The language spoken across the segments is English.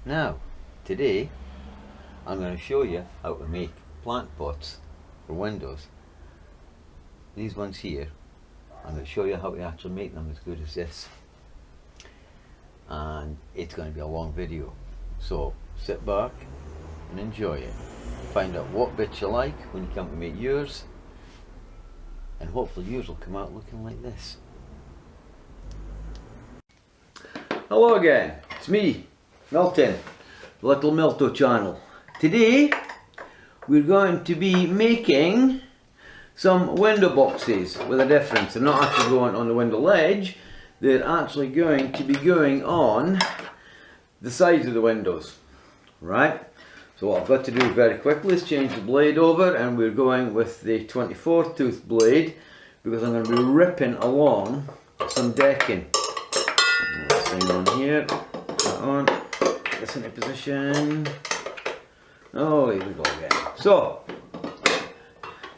Now, today I'm going to show you how to make plant pots for windows. These ones here, I'm going to show you how to actually make them as good as this. And it's going to be a long video. So sit back and enjoy it. Find out what bits you like when you come to make yours. And hopefully yours will come out looking like this. Hello again, it's me, Milton, the Little Milton channel. Today we're going to be making some window boxes with a difference. They're not actually going on the window ledge, they're actually going to be going on the sides of the windows. Right? So what I've got to do very quickly is change the blade over, and we're going with the 24 tooth blade because I'm going to be ripping along some decking. This thing on here, that on, get this into position. Oh, here we go again. So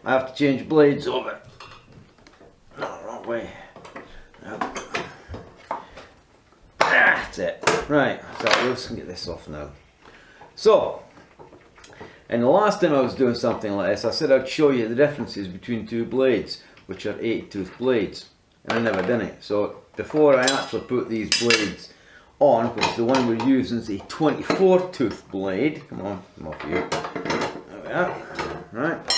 I have to change blades over. No, wrong way. Yep. That's it. Right, so let's get this off now. So, and the last time I was doing something like this, I said I'd show you the differences between two blades, which are 8 tooth blades, and I never done it. So before I actually put these blades on, which the one we're using is a 24 tooth blade. Come on, come off you. There we are. Right.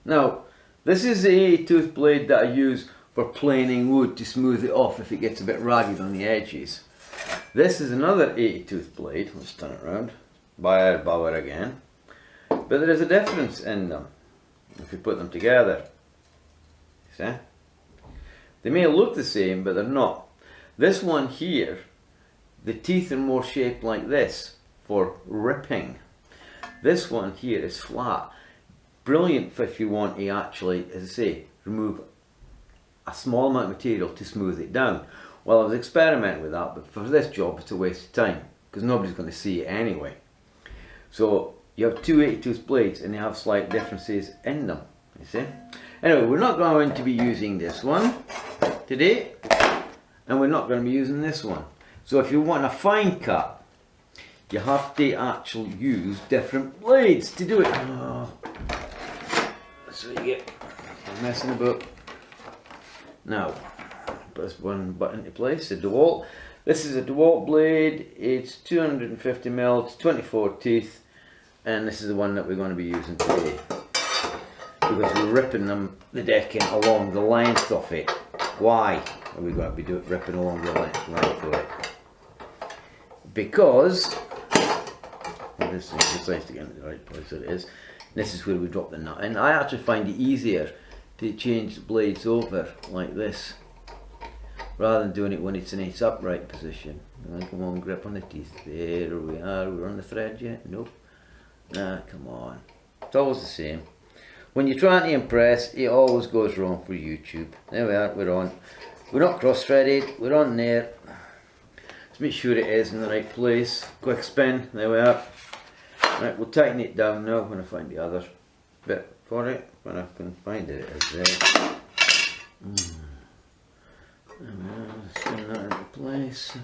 Now, this is the 8 tooth blade that I use for planing wood to smooth it off if it gets a bit ragged on the edges. This is another 80 tooth blade. Let's turn it around. Bauer again. But there is a difference in them if you put them together. See? They may look the same, but they're not. This one here, the teeth are more shaped like this for ripping. This one here is flat. Brilliant if you want to actually, as I say, remove a small amount of material to smooth it down. Well, I was experimenting with that, but for this job it's a waste of time because nobody's going to see it anyway. So you have two 80 tooth blades and they have slight differences in them, you see. Anyway, we're not going to be using this one today, and we're not going to be using this one. So if you want a fine cut, you have to actually use different blades to do it. Oh. So you get messing about. Now, put this one butt into place, a DeWalt. This is a DeWalt blade, it's 250mm, it's 24 teeth, and this is the one that we're going to be using today. Because we're ripping the decking along the length of it. Why are we going to be ripping along the length of it? Because, well, this is precise to get in the right place, it is. This is where we drop the nut. And I actually find it easier to change the blades over like this, rather than doing it when it's in its upright position. Come on, grip on the teeth. There we are. We're on the thread yet? Nope. Nah, come on. It's always the same. When you're trying to impress, it always goes wrong for YouTube. There we are, we're on. We're not cross-threaded, we're on there. Let's make sure it is in the right place. Quick spin, there we are. Right, we'll tighten it down now when I find the other bit for it. When I can find it, it is there. Spin that into place.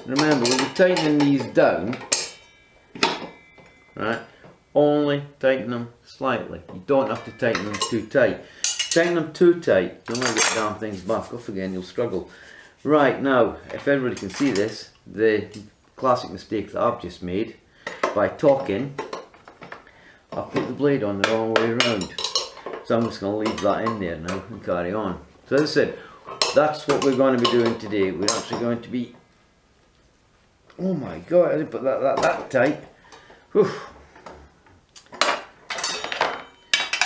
Remember, when you're tightening these down, right, only tighten them slightly. You don't have to tighten them too tight. Tighten them too tight, you'll not get damn things back off again, you'll struggle. Right, now, if everybody can see this, the classic mistake that I've just made, by talking, I've put the blade on the wrong way around. So I'm just going to leave that in there now and carry on. So as I said, that's what we're going to be doing today. We're actually going to be, oh my god, I didn't put that tight. Whew.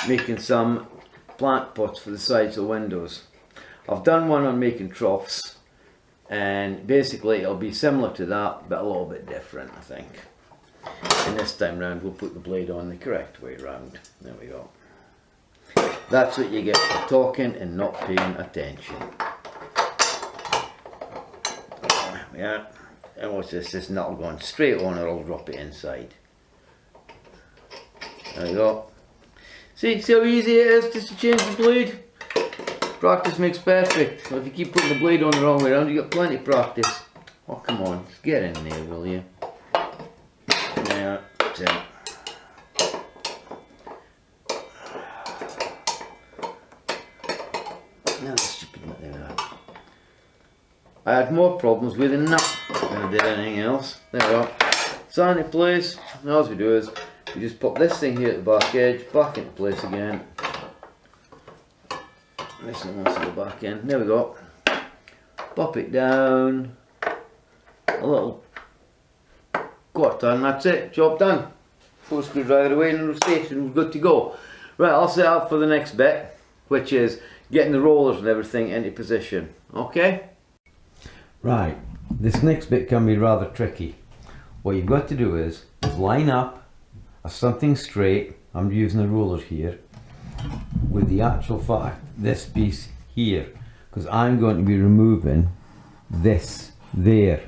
Making some plant pots for the sides of windows. I've done one on making troughs, and basically it'll be similar to that, but a little bit different, I think. And this time round we'll put the blade on the correct way round. There we go. That's what you get for talking and not paying attention. There we are. And watch this nut going straight on, or I'll drop it inside. There we go. See how easy it is just to change the blade? Practice makes perfect. So if you keep putting the blade on the wrong way around, you get plenty of practice. Oh, come on, just get in there, will you? Yeah, that's it. No, stupid nut there. I had more problems with the nut than I did anything else. There we are. It's in place. Now all we do is we just pop this thing here at the back edge, back into place again. This one wants to go back in. There we go. Pop it down. A little quarter turn, that's it. Job done. Throw a screwdriver away and we're safe and we're good to go. Right, I'll set up for the next bit, which is getting the rollers and everything into position. Okay? Right, this next bit can be rather tricky. What you've got to do is line up something straight. I'm using the rollers here with the actual fact this piece here, because I'm going to be removing this there.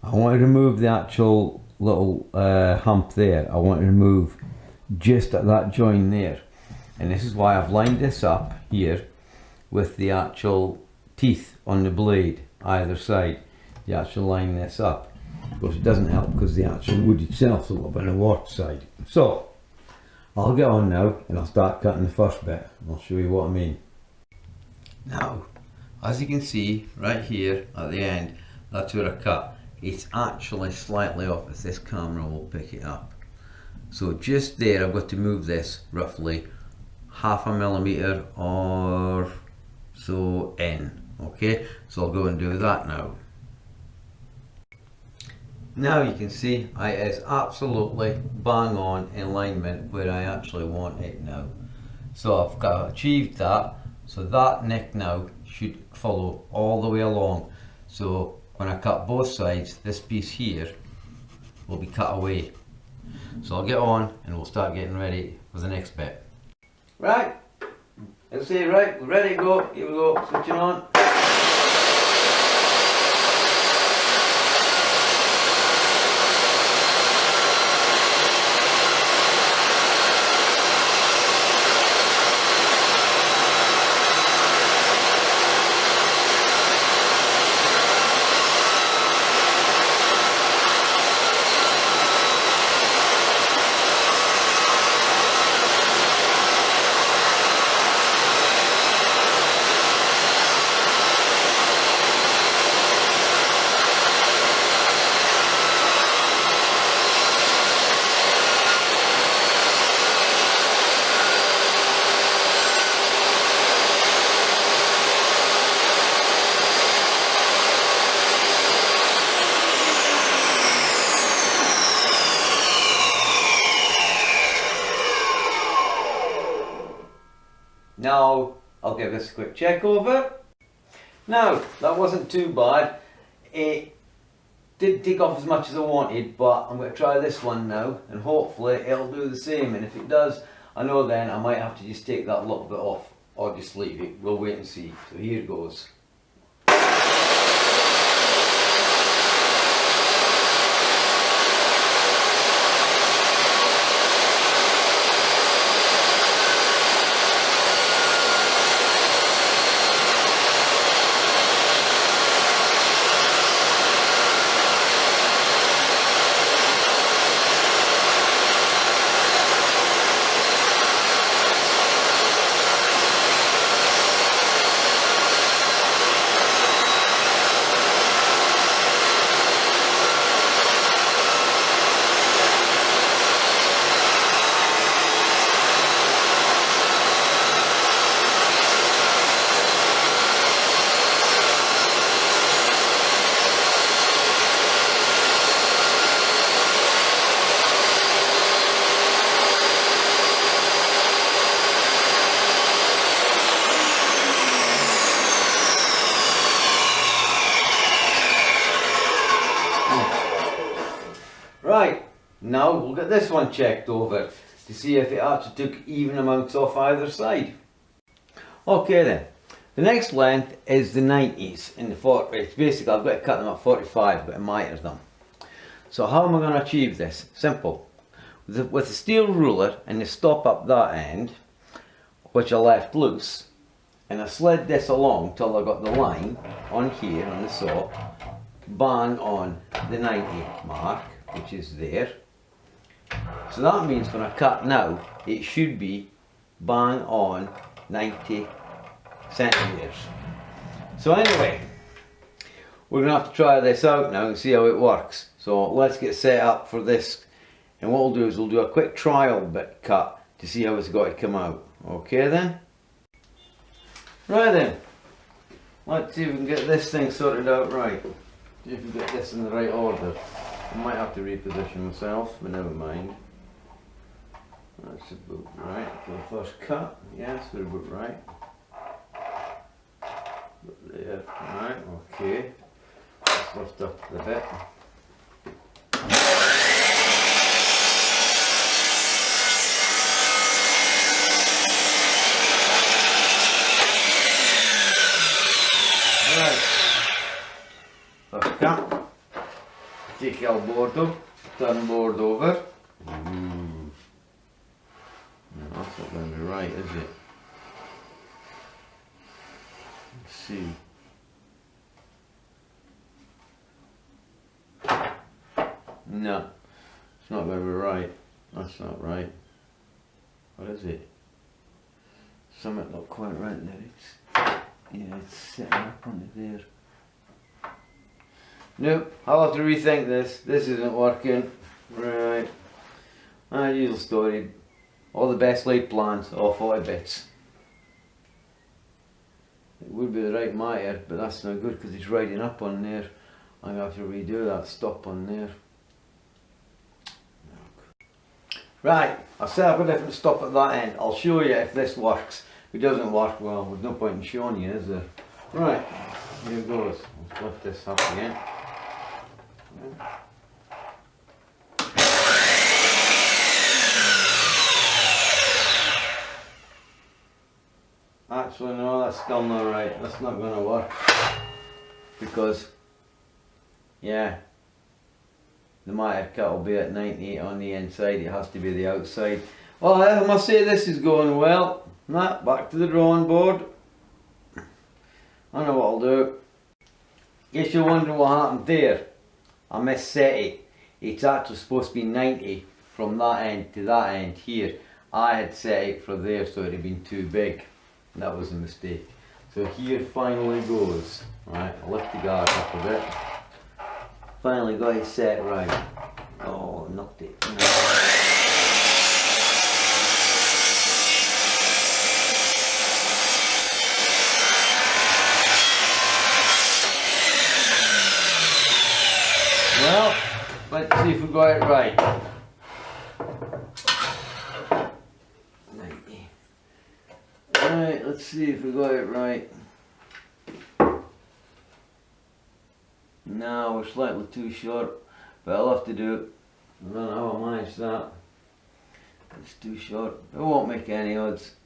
I want to remove the actual little hump there. I want to remove just at that join there, and this is why I've lined this up here with the actual teeth on the blade either side. You actually line this up. Of course it doesn't help because the actual wood itself is a little bit on the warped side. So I'll get on now and I'll start cutting the first bit and I'll show you what I mean. Now, as you can see right here at the end, that's where I cut. It's actually slightly off, if this camera will pick it up. So just there I've got to move this roughly 0.5 millimeter or so in. Okay, so I'll go and do that now. Now you can see it is absolutely bang on in alignment where I actually want it now. So I've achieved that. So that neck now should follow all the way along. So when I cut both sides, this piece here will be cut away. So I'll get on and we'll start getting ready for the next bit. Right, let's see, right, we're ready to go. Here we go, switching on. Now I'll give this a quick check over. Now that wasn't too bad. It didn't take off as much as I wanted, but I'm going to try this one now and hopefully it'll do the same, and if it does, I know then I might have to just take that little bit off or just leave it. We'll wait and see. So here goes. Right, now we'll get this one checked over to see if it actually took even amounts off either side. Okay then, the next length is the 90s in the 40s. Basically I've got to cut them at 45, but I miter them. So how am I going to achieve this? Simple. with the steel ruler and the stop up that end, which I left loose, and I slid this along till I got the line on here on the saw, bang on the 90 mark, which is there. So that means when I cut now, it should be bang on 90 centimeters. So anyway, we're going to have to try this out now and see how it works. So let's get set up for this, and what we'll do is we'll do a quick trial bit cut to see how it's got to come out. Okay then? Right then, let's see if we can get this thing sorted out right. See if we can get this in the right order. I might have to reposition myself, but never mind. That's about right for the first cut. Yes, we're about right. There, right, okay. Let's lift up the bit. Right. First cut. Take el bordo, turn board over. No, that's not going to be right, is it? Let's see. No, it's not going to be right. That's not right. What is it? Something not quite right there. Yeah, it's sitting up onto there. Nope, I'll have to rethink this. This isn't working. Right. Usual story. All the best laid plans, all 40 bits. It would be the right miter, but that's no good because it's riding up on there. I'm going to have to redo that stop on there. Right, I've set up a different stop at that end. I'll show you if this works. If it doesn't work, well, there's no point in showing you, is there? Right, here it goes. Let's lift this up again. Actually, no, that's still not right. That's not going to work. Because, yeah, the miter cut will be at 98 on the inside. It has to be the outside. Well, I must say this is going well. Nah, back to the drawing board. I know what I'll do. Guess you're wondering what happened there. I misset it. It's actually supposed to be 90 from that end to that end here. I had set it from there so it had been too big. That was a mistake. So here finally goes. Right, I'll lift the guard up a bit. Finally got it set right. Oh, knocked it. Well, let's see if we got it right. 90. Right, let's see if we got it right. No, we're slightly too short, but I'll have to do it. I don't know how I managed that. It's too short. It won't make any odds.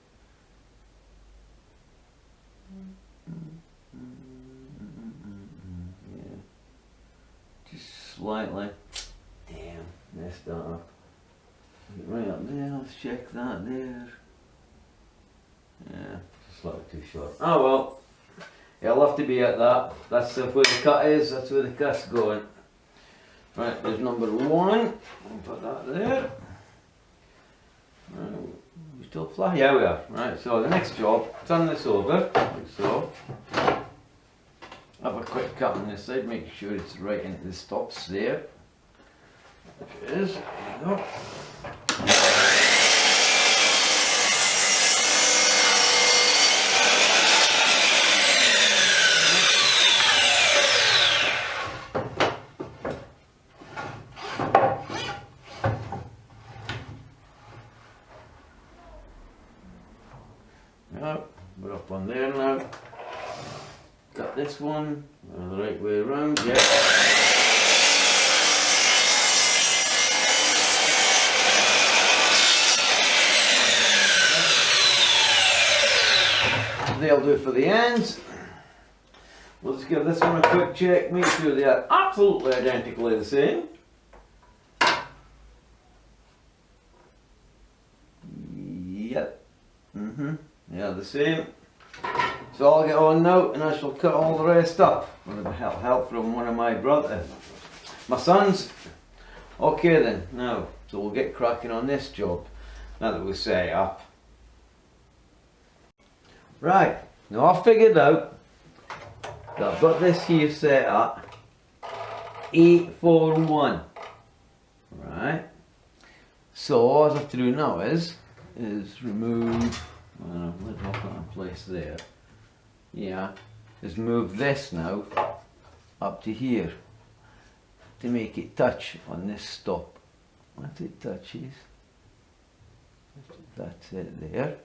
Yeah. Just slightly. Damn, messed that up. Right up there, let's check that there. Yeah, just slightly too short. Oh well. It'll have to be at that. That's where the cut is, that's where the cut's going. Right, there's number one. I'll put that there. Right, we still fly? Yeah, we are. Right, so the next job, turn this over, like so. Have a quick cut on this side, make sure it's right into the stops there. If it is, there you go. We're up on there now. Got this one the right way around, yeah. They'll do for the ends. We'll just give this one a quick check, make sure they are absolutely identically the same. Yeah, the same. So I'll get on now and I shall cut all the rest up with a help from one of my sons. Okay then, now, so we'll get cracking on this job now that we've set it up. Right, now I've figured out that I've got this here set up 841. Right, so all I have to do now is remove, let's put that in place there. Yeah, is move this now up to here to make it touch on this stop. Once it touches, that's it there. There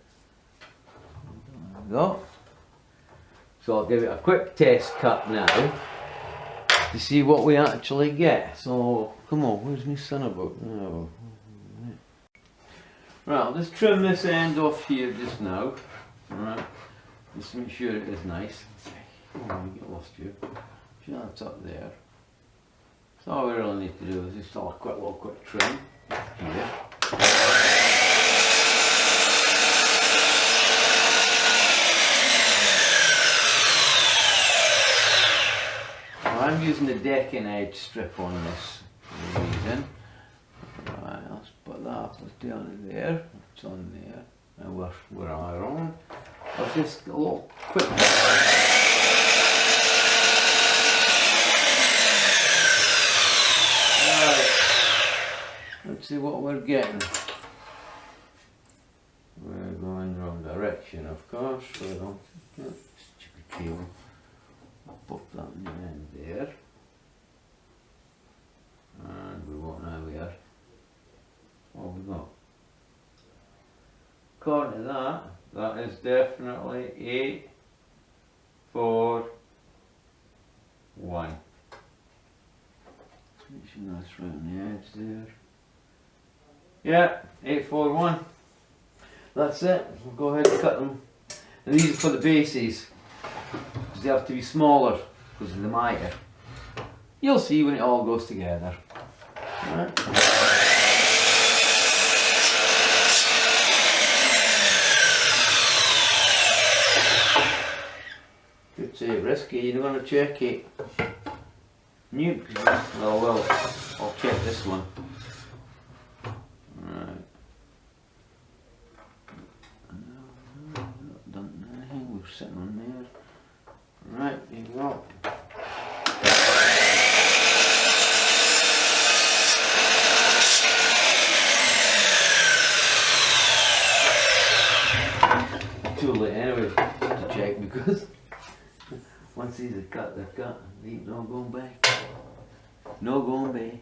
we go. So I'll give it a quick test cut now to see what we actually get. So come on, where's my son about? No. Right, I'll just trim this end off here just now. Alright, just to make sure it is nice. Oh, we get lost here. Sure, that's up there. So all we really need to do is just a quick trim here. I'm using the decking edge strip on this for a reason. Right, let's put that up down there. It's on there. And we're iron. I'll just a little quick. Right. Let's see what we're getting. We're going the wrong direction, of course. So stupid cable. I'll put that in the end there. And we won't know where. What have we got? According to that, that is definitely 8, 4, 1. Make sure that's right on the edge there. Yeah, 8, 4, 1. That's it. We'll go ahead and cut them. And these are for the bases. They have to be smaller because of the mitre. You'll see when it all goes together. Right. Good save, risky. You're going to check it. New. Oh well, I'll check this one. Right. Not done anything. We're sitting on there. Right, here we go. Too late anyway to check because once these are cut, they're cut. They ain't no going back. No going back.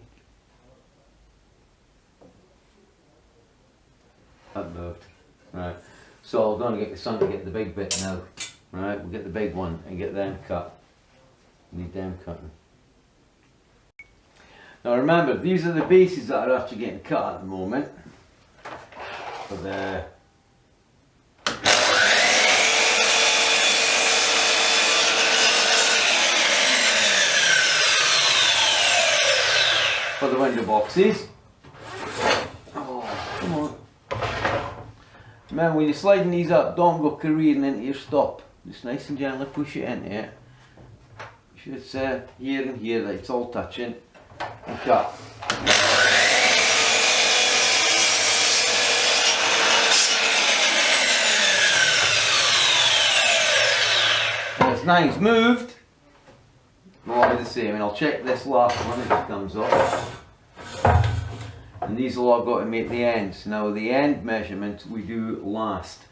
That moved. Right. So I'm going to get the son to get the big bit now. Right, we'll get the big one and get them cut. Need them cutting. Now remember, these are the bases that are actually getting cut at the moment. For the window boxes. Oh, come on. Remember, when you're sliding these up, don't go careering into your stop. Just nice and gently push it into it. Sure it's here and here that it's all touching. And cut. And as nice moved, will all be the same. And I'll check this last one if it comes off. And these will all go to make the ends. Now the end measurement we do last.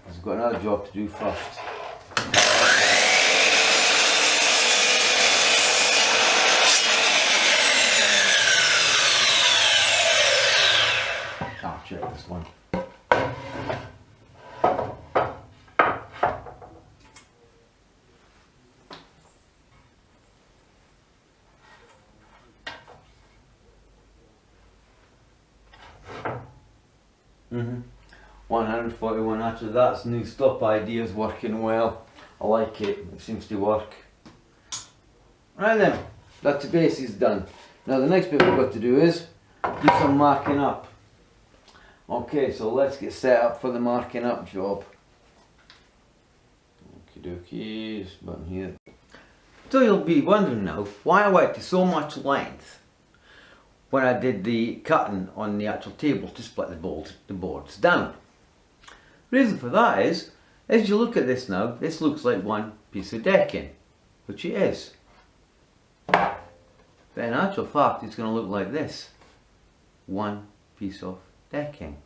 I've got another job to do first. I'll check this one. Mm-hmm. 141, actually that's new stop ideas working well. I like it, it seems to work. Right then, that's the bases done. Now the next bit we've got to do is do some marking up. Okay, so let's get set up for the marking up job. Okie dokie, this button here. So you'll be wondering now why I went to so much length when I did the cutting on the actual table to split the boards down. Reason for that is, as you look at this now, this looks like one piece of decking, which it is. But in actual fact, it's going to look like this. One piece of decking.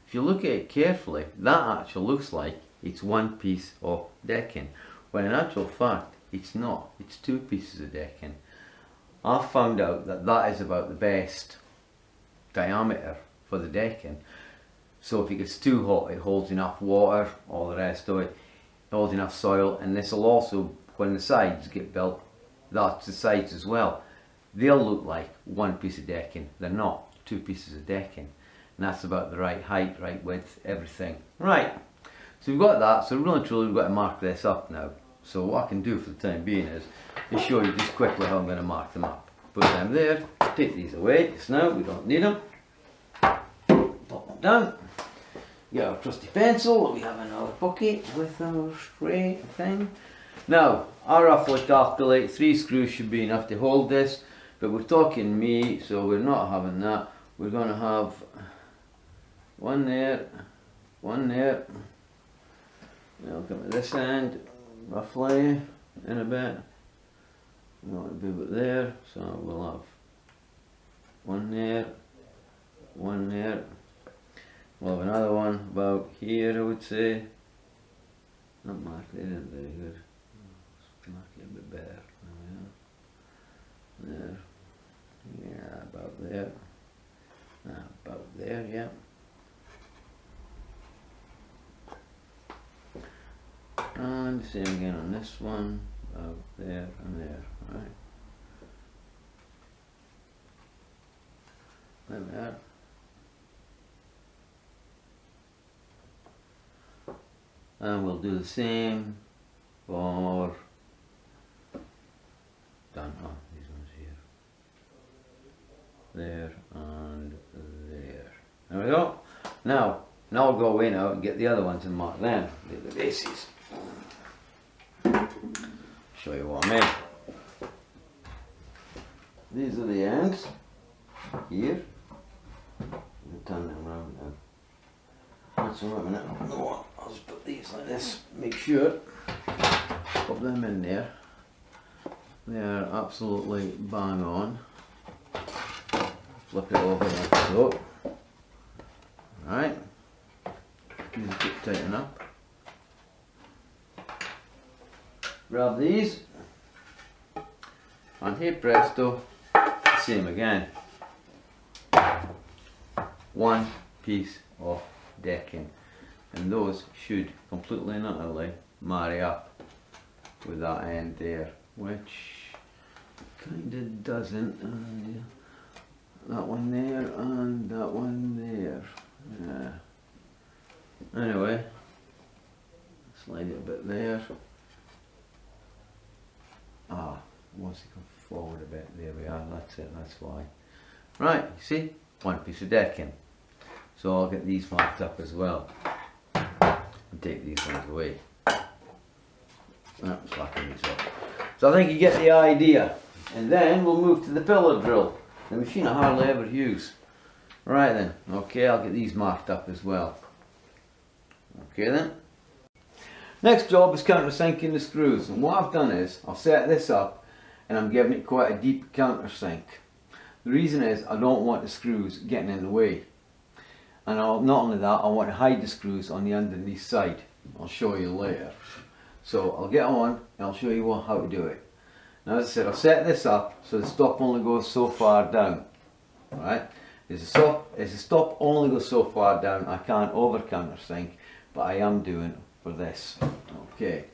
If you look at it carefully, that actually looks like it's one piece of decking, when in actual fact it's not. It's two pieces of decking. I've found out that that is about the best diameter for the decking. So if it gets too hot, it holds enough water, all the rest of it, holds enough soil, and this will also, when the sides get built, that's the sides as well, they'll look like one piece of decking. They're not two pieces of decking. And that's about the right height, right width, everything. Right, so we've got that, so really and truly we've got to mark this up now. So what I can do for the time being is to show you just quickly how I'm going to mark them up. Put them there, take these away just now, we don't need them. Pop them down. Get our trusty pencil, we have another bucket with our spray thing. Now, I roughly calculate 3 screws should be enough to hold this, but we're talking me, so we're not having that. We're going to have one there, one there. Now come to this end, roughly, in a bit. We want to be about there, so we'll have one there, one there. We'll have another one about here, I would say. Not marked, they didn't very good. Let's mark it a bit better. There. Yeah, about there. About there, yeah. And same again on this one, about there and there, right. Like that. And we'll do the same for down on these ones here. There and there. There we go. Now I'll go away now and get the other ones and mark them. They're the bases. Show you what I mean. These are the ends here. I'll turn them around now. That's all right a minute. No, I'll just put these like this. Make sure. Pop them in there. They are absolutely bang on. Flip it over like so. Alright. These keep tighten up. Grab these. And here presto, same again. One piece of decking. And those should completely and utterly marry up with that end there, which kind of doesn't. That one there and that one there. Yeah. Anyway, slide it a bit there. Once you come forward a bit, there we are, that's it, that's why. Right, you see, one piece of decking. So I'll get these marked up as well. And take these ones away. Slacken these up. So I think you get the idea. And then we'll move to the pillar drill. The machine I hardly ever use. Right then, okay, I'll get these marked up as well. Okay then. Next job is countersinking the screws, and what I've done is I've set this up and I'm giving it quite a deep countersink. The reason is I don't want the screws getting in the way, and not only that, I want to hide the screws on the underneath side. I'll show you later. So I'll get on and I'll show you how to do it. Now as I said, I'll set this up so the stop only goes so far down. Right? As the stop only goes so far down, I can't over countersink, but I am doing for this. Okay.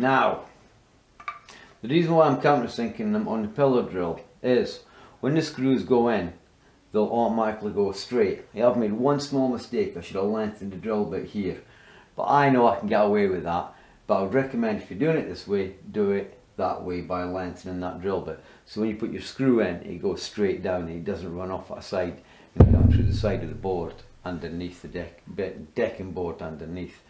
Now, the reason why I'm countersinking them on the pillar drill is when the screws go in, they'll automatically go straight. I've made one small mistake. I should have lengthened the drill bit here, but I know I can get away with that. But I would recommend, if you're doing it this way, do it that way by lengthening that drill bit. So when you put your screw in, it goes straight down and it doesn't run off at a side and come through the side of the board underneath the decking board underneath.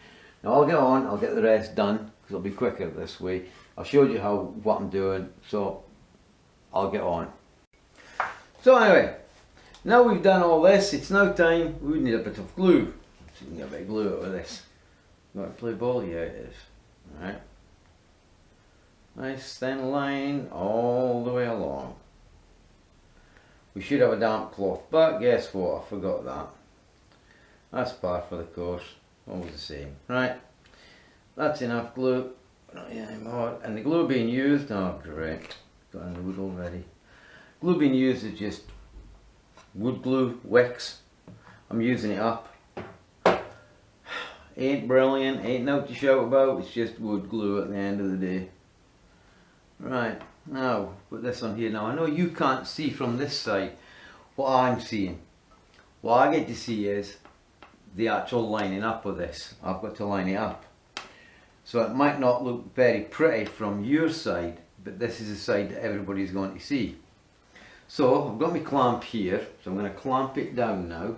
Now I'll get on, I'll get the rest done because it'll be quicker this way. I showed you what I'm doing, so I'll get on. So anyway, now we've done all this, it's now time, we need a bit of glue. So we can get a bit of glue out of this. You want to play ball? Yeah, it is. Alright. Nice thin line all the way along. We should have a damp cloth, but guess what? I forgot that. That's par for the course, always the same. Right, that's enough glue. Not yet anymore. And the glue being used, oh great, got in the wood already. Glue being used is just wood glue, wicks. I'm using it up. Ain't brilliant, ain't nothing to shout about, it's just wood glue at the end of the day. Right, now put this on here. Now I know you can't see from this side what I'm seeing. What I get to see is the actual lining up of this. I've got to line it up. So it might not look very pretty from your side, but this is the side that everybody's going to see. So I've got my clamp here, so I'm going to clamp it down now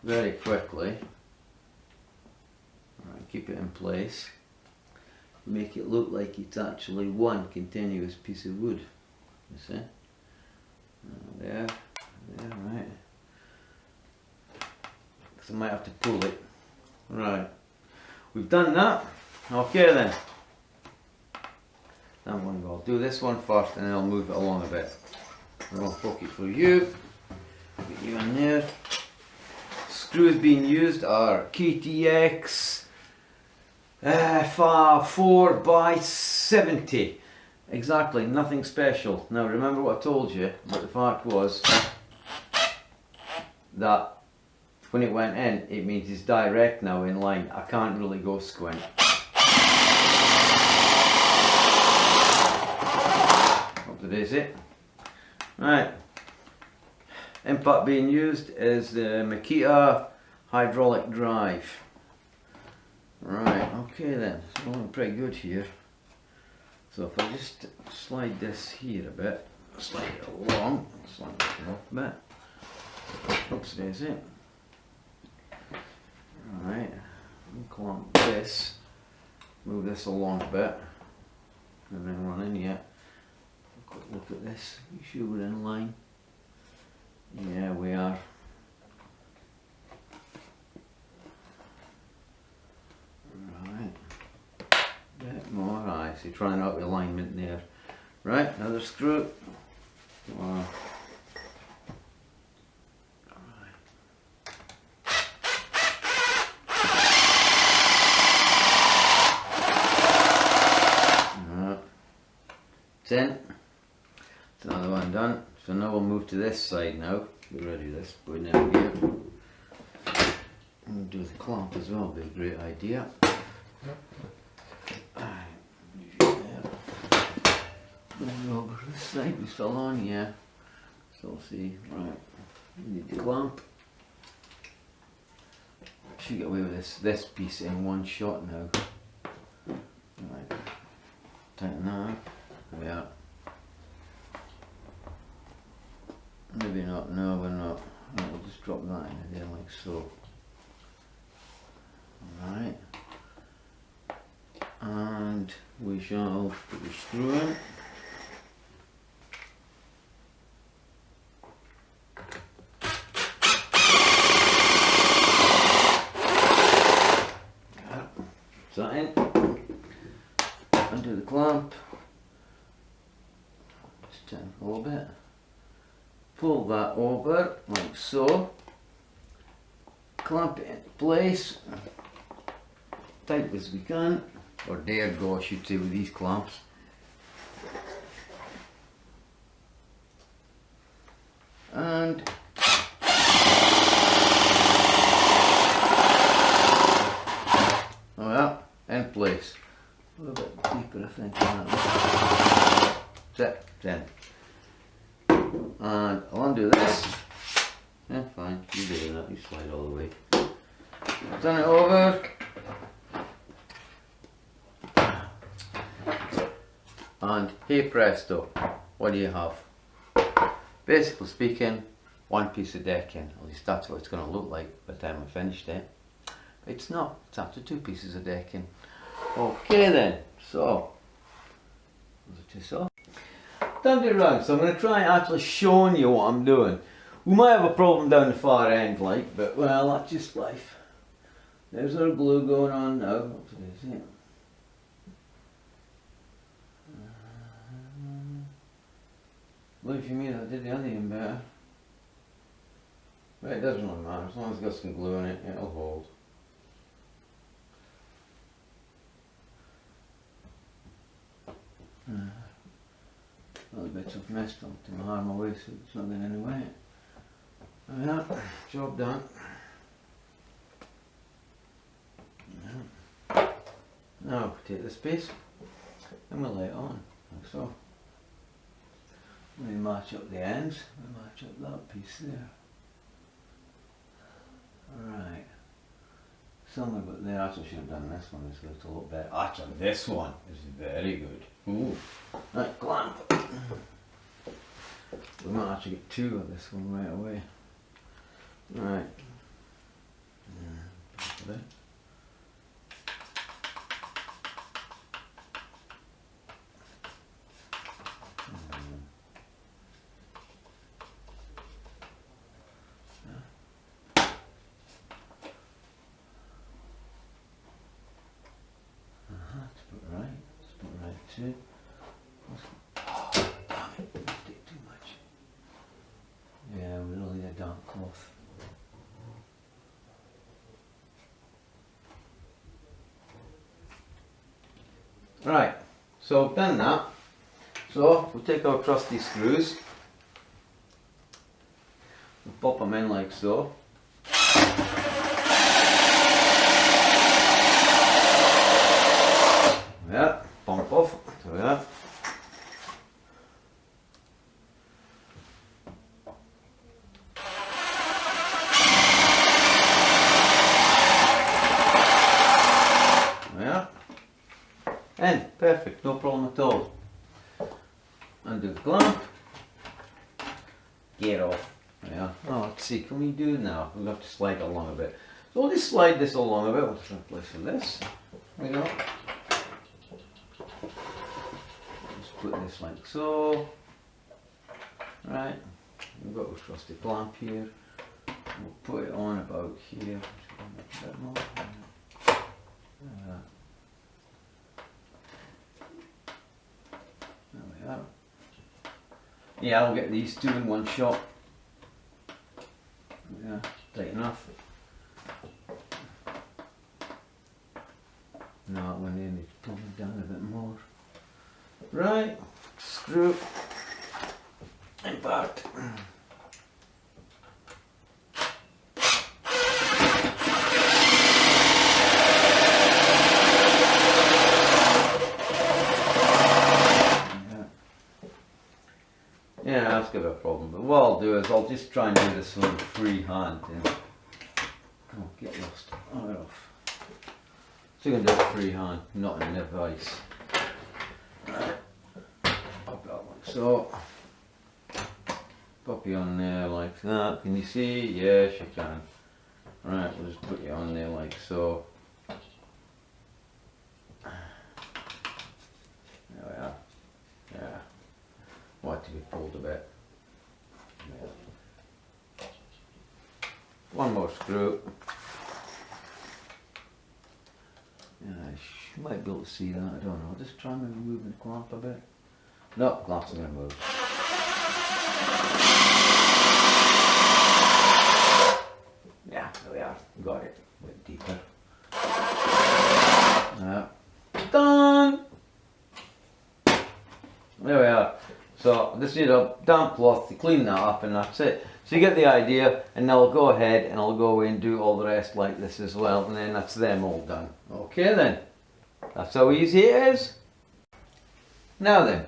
very quickly. Right, keep it in place. Make it look like it's actually one continuous piece of wood. You see? There, right. Because I might have to pull it. Right. We've done that. Okay then. I'll do this one first and then I'll move it along a bit. I'm going to poke it for you. Get you in there. Screws being used are KTX 4x70. Exactly, nothing special. Now remember what I told you, but the fact was that when it went in, it means it's direct now in line. I can't really go squint. Hope that is it. Right. Input being used is the Makita hydraulic drive. Right, okay then, it's going pretty good here. So if I just slide this here a bit, slide it along, slide it off a bit. Oops, there's it. Right, clamp this, move this along a bit, and then run in yet. Quick look at this, you sure we're in line? Yeah, we are. More, right, so you're trying out the alignment there. Right, another screw. Wow. Right. 10. That's another one done. So now we'll move to this side now. Get ready with this, put it down here. And do the clamp as well, be a great idea. Over this side, we still on, yeah. So see, right. We need the clamp. Should get away with this piece in one shot now. Right. Tighten that up. Yeah. Maybe not, no we're not. Right, we'll just drop that in there like so. Alright. And we shall put the screw in. That in, undo the clamp, just turn a little bit, pull that over like so, clamp it into place, tight as we can, or dare go I should say with these clamps. And in place. A little bit deeper but I think that's it, then. And I'll undo this. Yeah, fine, you do that, you slide all the way. Turn it over. And hey presto, what do you have? Basically speaking, one piece of decking. At least that's what it's going to look like by the time I finished it. It's not, it's after 2 pieces of decking. Okay then, so turned it around, so I'm going to try actually showing you what I'm doing. We might have a problem down the far end, like, but well, that's just life. There's our glue going on now. What is it? Well, if you mean I did the other one better. But it doesn't really matter, as long as it's got some glue in it, it'll hold. Little bits of messed up to my arm away so it's not getting any weight. Yeah, job done. Yeah. Now take this piece and we'll lay it on, like so. We match up the ends, we match up that piece there. Alright. Somewhere but there, actually should have done this one, it's looked a lot better. Actually this one is very good. Ooh. Right, clamp. We might actually get 2 of this one right away. Right. Yeah. Too. Oh, damn it, I did too much. Yeah, we really need a damp cloth. Right, so I've done that. So we'll take our trusty screws, we'll pop them in like so. Yeah, pump off. So yeah. Yeah. And perfect, no problem at all. Undo the clamp. Get off. Yeah. Oh, let's see, can we do it now? We'll have to slide it along a bit. So we'll just slide this along a bit. What's the place for this? There we go. Put this like so. Right, we've got a trusty clamp here. We'll put it on about here. A bit more. There we are. Yeah, I'll get these 2 in one shot. Yeah, tight enough. No, it went in, it's pulling down a bit more. Right, screw and part. Yeah, that's got a problem, but what I'll do is I'll just try and do this one freehand. Oh, get lost. Oh, get off. So you can do it freehand, not in the vise. So, pop you on there like that. Can you see? Yes, you can. Right, we'll just put you on there like so. There we are. Yeah. Want to be pulled a bit. Yeah. One more screw. Yeah, you might be able to see that. I don't know. Just try and move the clamp a bit. No, clamp's not going to move. Yeah, there we are. Got it. A bit deeper. Done! There we are. So just need a damp cloth to clean that up and that's it. So you get the idea, and I'll go ahead and I'll go away and do all the rest like this as well, and then that's them all done. Okay then. That's how easy it is. Now then,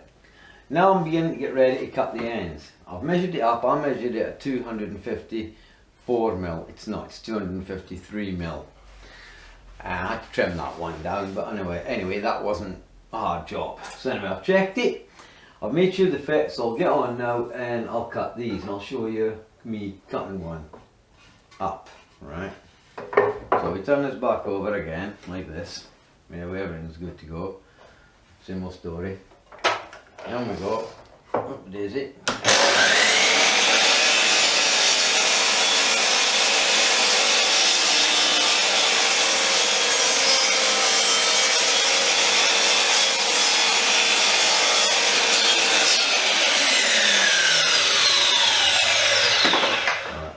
now I'm beginning to get ready to cut the ends. I've measured it up. I measured it at 254mm. It's not, it's 253mm. And I had to trim that one down, but anyway, that wasn't a hard job. So anyway, I've checked it. I've made sure they fit, so I'll get on now and I'll cut these, and I'll show you me cutting one up, right? So we turn this back over again, like this. Anyway, everything's good to go. Same old story. Down we go. Up daisy.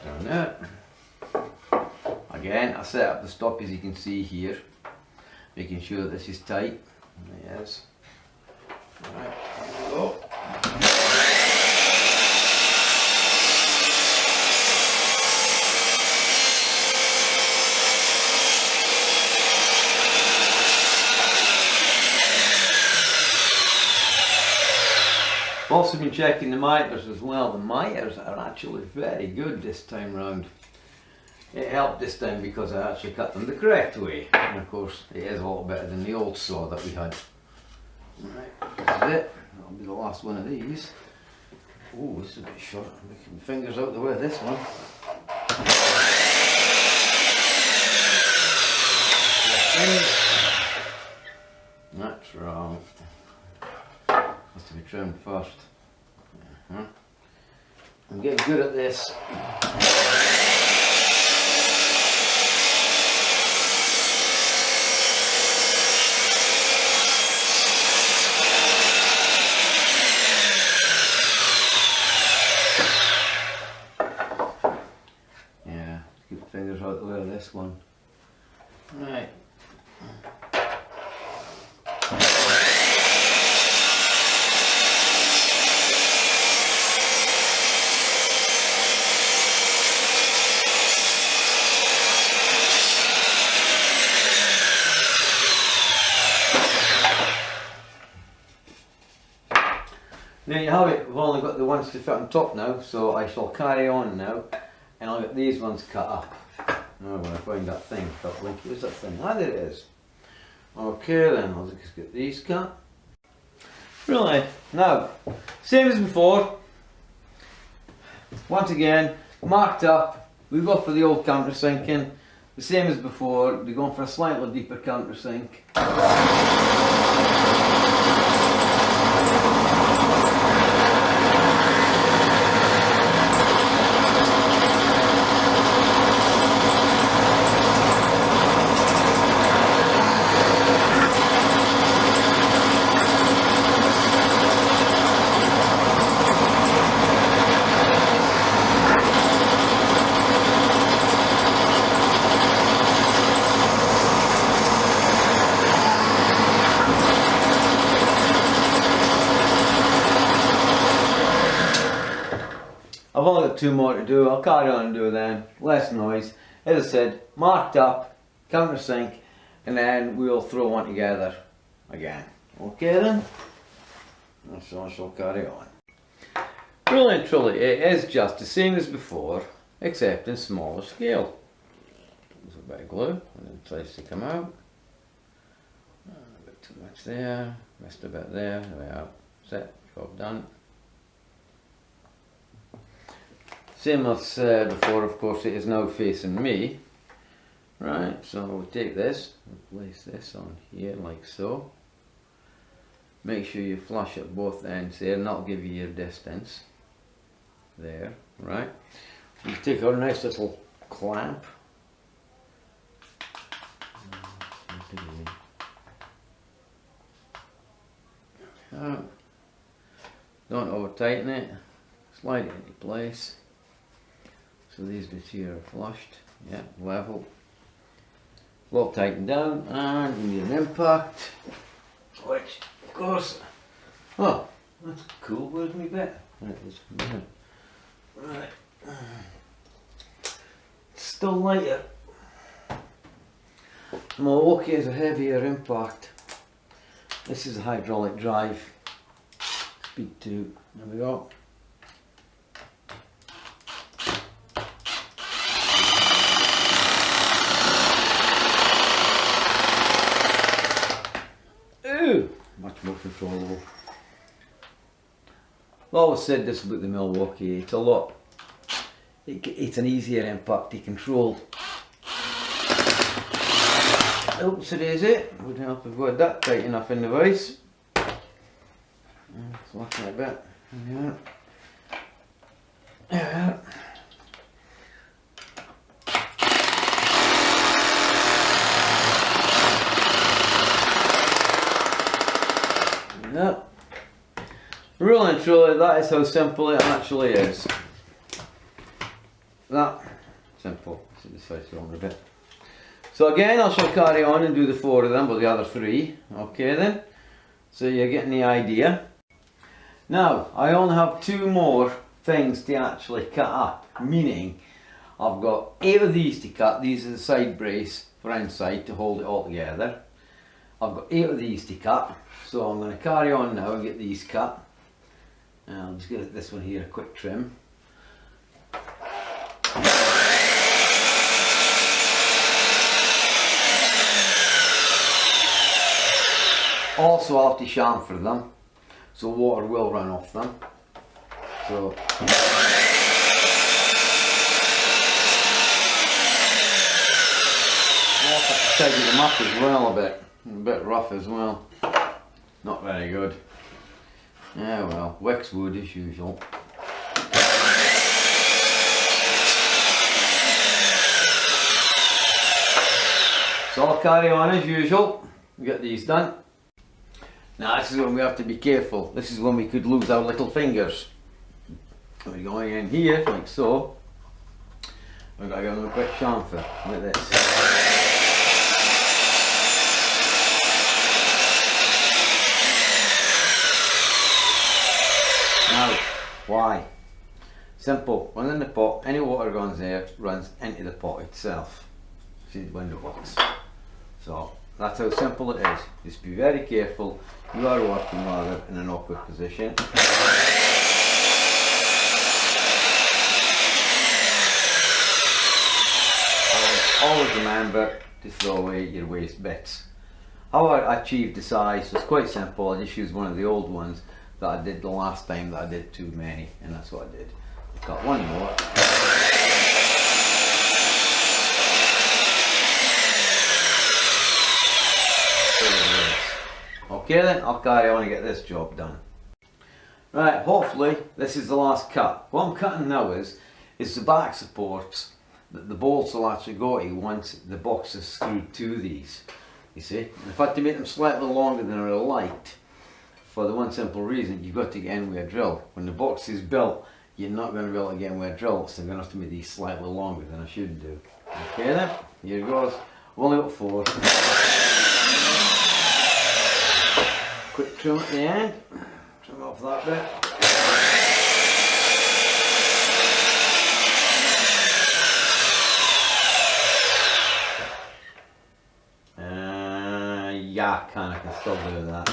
Down there. Again, I set up the stop as you can see here, making sure that this is tight. Yes. Right, there we go. I've also been checking the miters as well. The miters are actually very good this time round. It helped this time because I actually cut them the correct way, and of course it is a lot better than the old saw that we had. Right, this is it. That'll be the last one of these. Oh, this is a bit short. I'm making my fingers out the way of this one. That's wrong. Has to be trimmed first. I'm getting good at this. Fingers out the way of this one. Right. There you have it. We've only got the ones to fit on top now, so I shall carry on now, and I'll get these ones cut up. Now when I find that thing, where's that thing? Ah, there it is. Okay then, I'll just get these cut. Right, now, same as before. Once again, marked up. We go for the old countersinking. The same as before, we're going for a slightly deeper countersink. I've only got two more to do. I'll carry on and do them. Less noise. As I said, marked up, countersink, and then we'll throw one together again. Okay then? So I shall carry on. Really and truly, it is just the same as before, except in smaller scale. There's a bit of glue, and it tries to come out. A bit too much there, missed a bit there. There we are. That's it. Job done. Same as before, of course, it is now facing me. Right, so we'll take this and place this on here like so. Make sure you flush at both ends there, and that'll give you your distance. There, right. We take our nice little clamp. Don't over tighten it, slide it into place. So these bits here are flushed, yeah, level. Well tightened down, and we need an impact, which of course, oh, that's cool, where's my bit? There it is. Right, it's still lighter. Milwaukee is a heavier impact. This is a hydraulic drive, speed 2. There we go. Ooh, much more controllable. I've always said this about the Milwaukee, it's a lot, it's an easier impact to control. Oops, it is it. Wouldn't help if we had that tight enough in the vise. It's looking a bit. Yeah. Yeah. Yep. Really and truly, that is how simple it actually is. That simple. See this face wrong a bit. So again, I shall carry on and do the 4 of them, but the other 3. Okay then. So you're getting the idea. Now, I only have 2 more things to actually cut up. Meaning, I've got 8 of these to cut. These are the side brace for inside to hold it all together. I've got 8 of these to cut. So I'm going to carry on now and get these cut. And I'll just give this one here a quick trim. Also I'll have to chamfer them, so water will run off them. So I'll have to tidy them up as well a bit rough as well. Not very good. Yeah well, Wicks wood as usual. So I'll carry on as usual, get these done. Now this is when we have to be careful. This is when we could lose our little fingers. We're going in here, like so. We've got to give them a quick chamfer, like this. Now, why? Simple. When in the pot, any water runs there, runs into the pot itself. See the window box. So that's how simple it is. Just be very careful. You are working rather in an awkward position. And always remember to throw away your waste bits. How I achieved the size was quite simple. I just used one of the old ones that I did the last time that I did too many, and that's what I did. Got one more. Okay then, I'll carry on and get this job done. Right, hopefully this is the last cut. What I'm cutting now is the back supports that the bolts will actually go to once the box is screwed to these. You see? And if I had to make them slightly longer than I liked, for the one simple reason, you've got to get in with a drill. When the box is built, you're not going to be able to get in with a drill, so I'm going to have to make these slightly longer than I should do. Okay then, here goes. Only got 4. Quick trim at the end, trim off that bit. Yeah, I can still do that.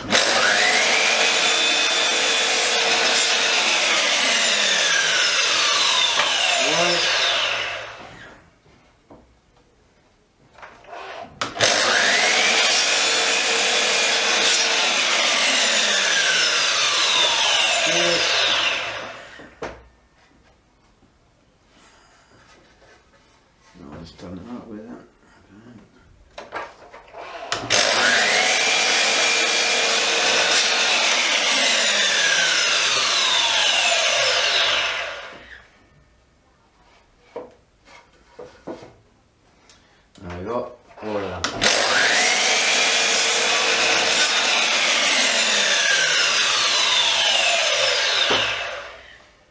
I'll just turn it out with that. There we go, 4 of them.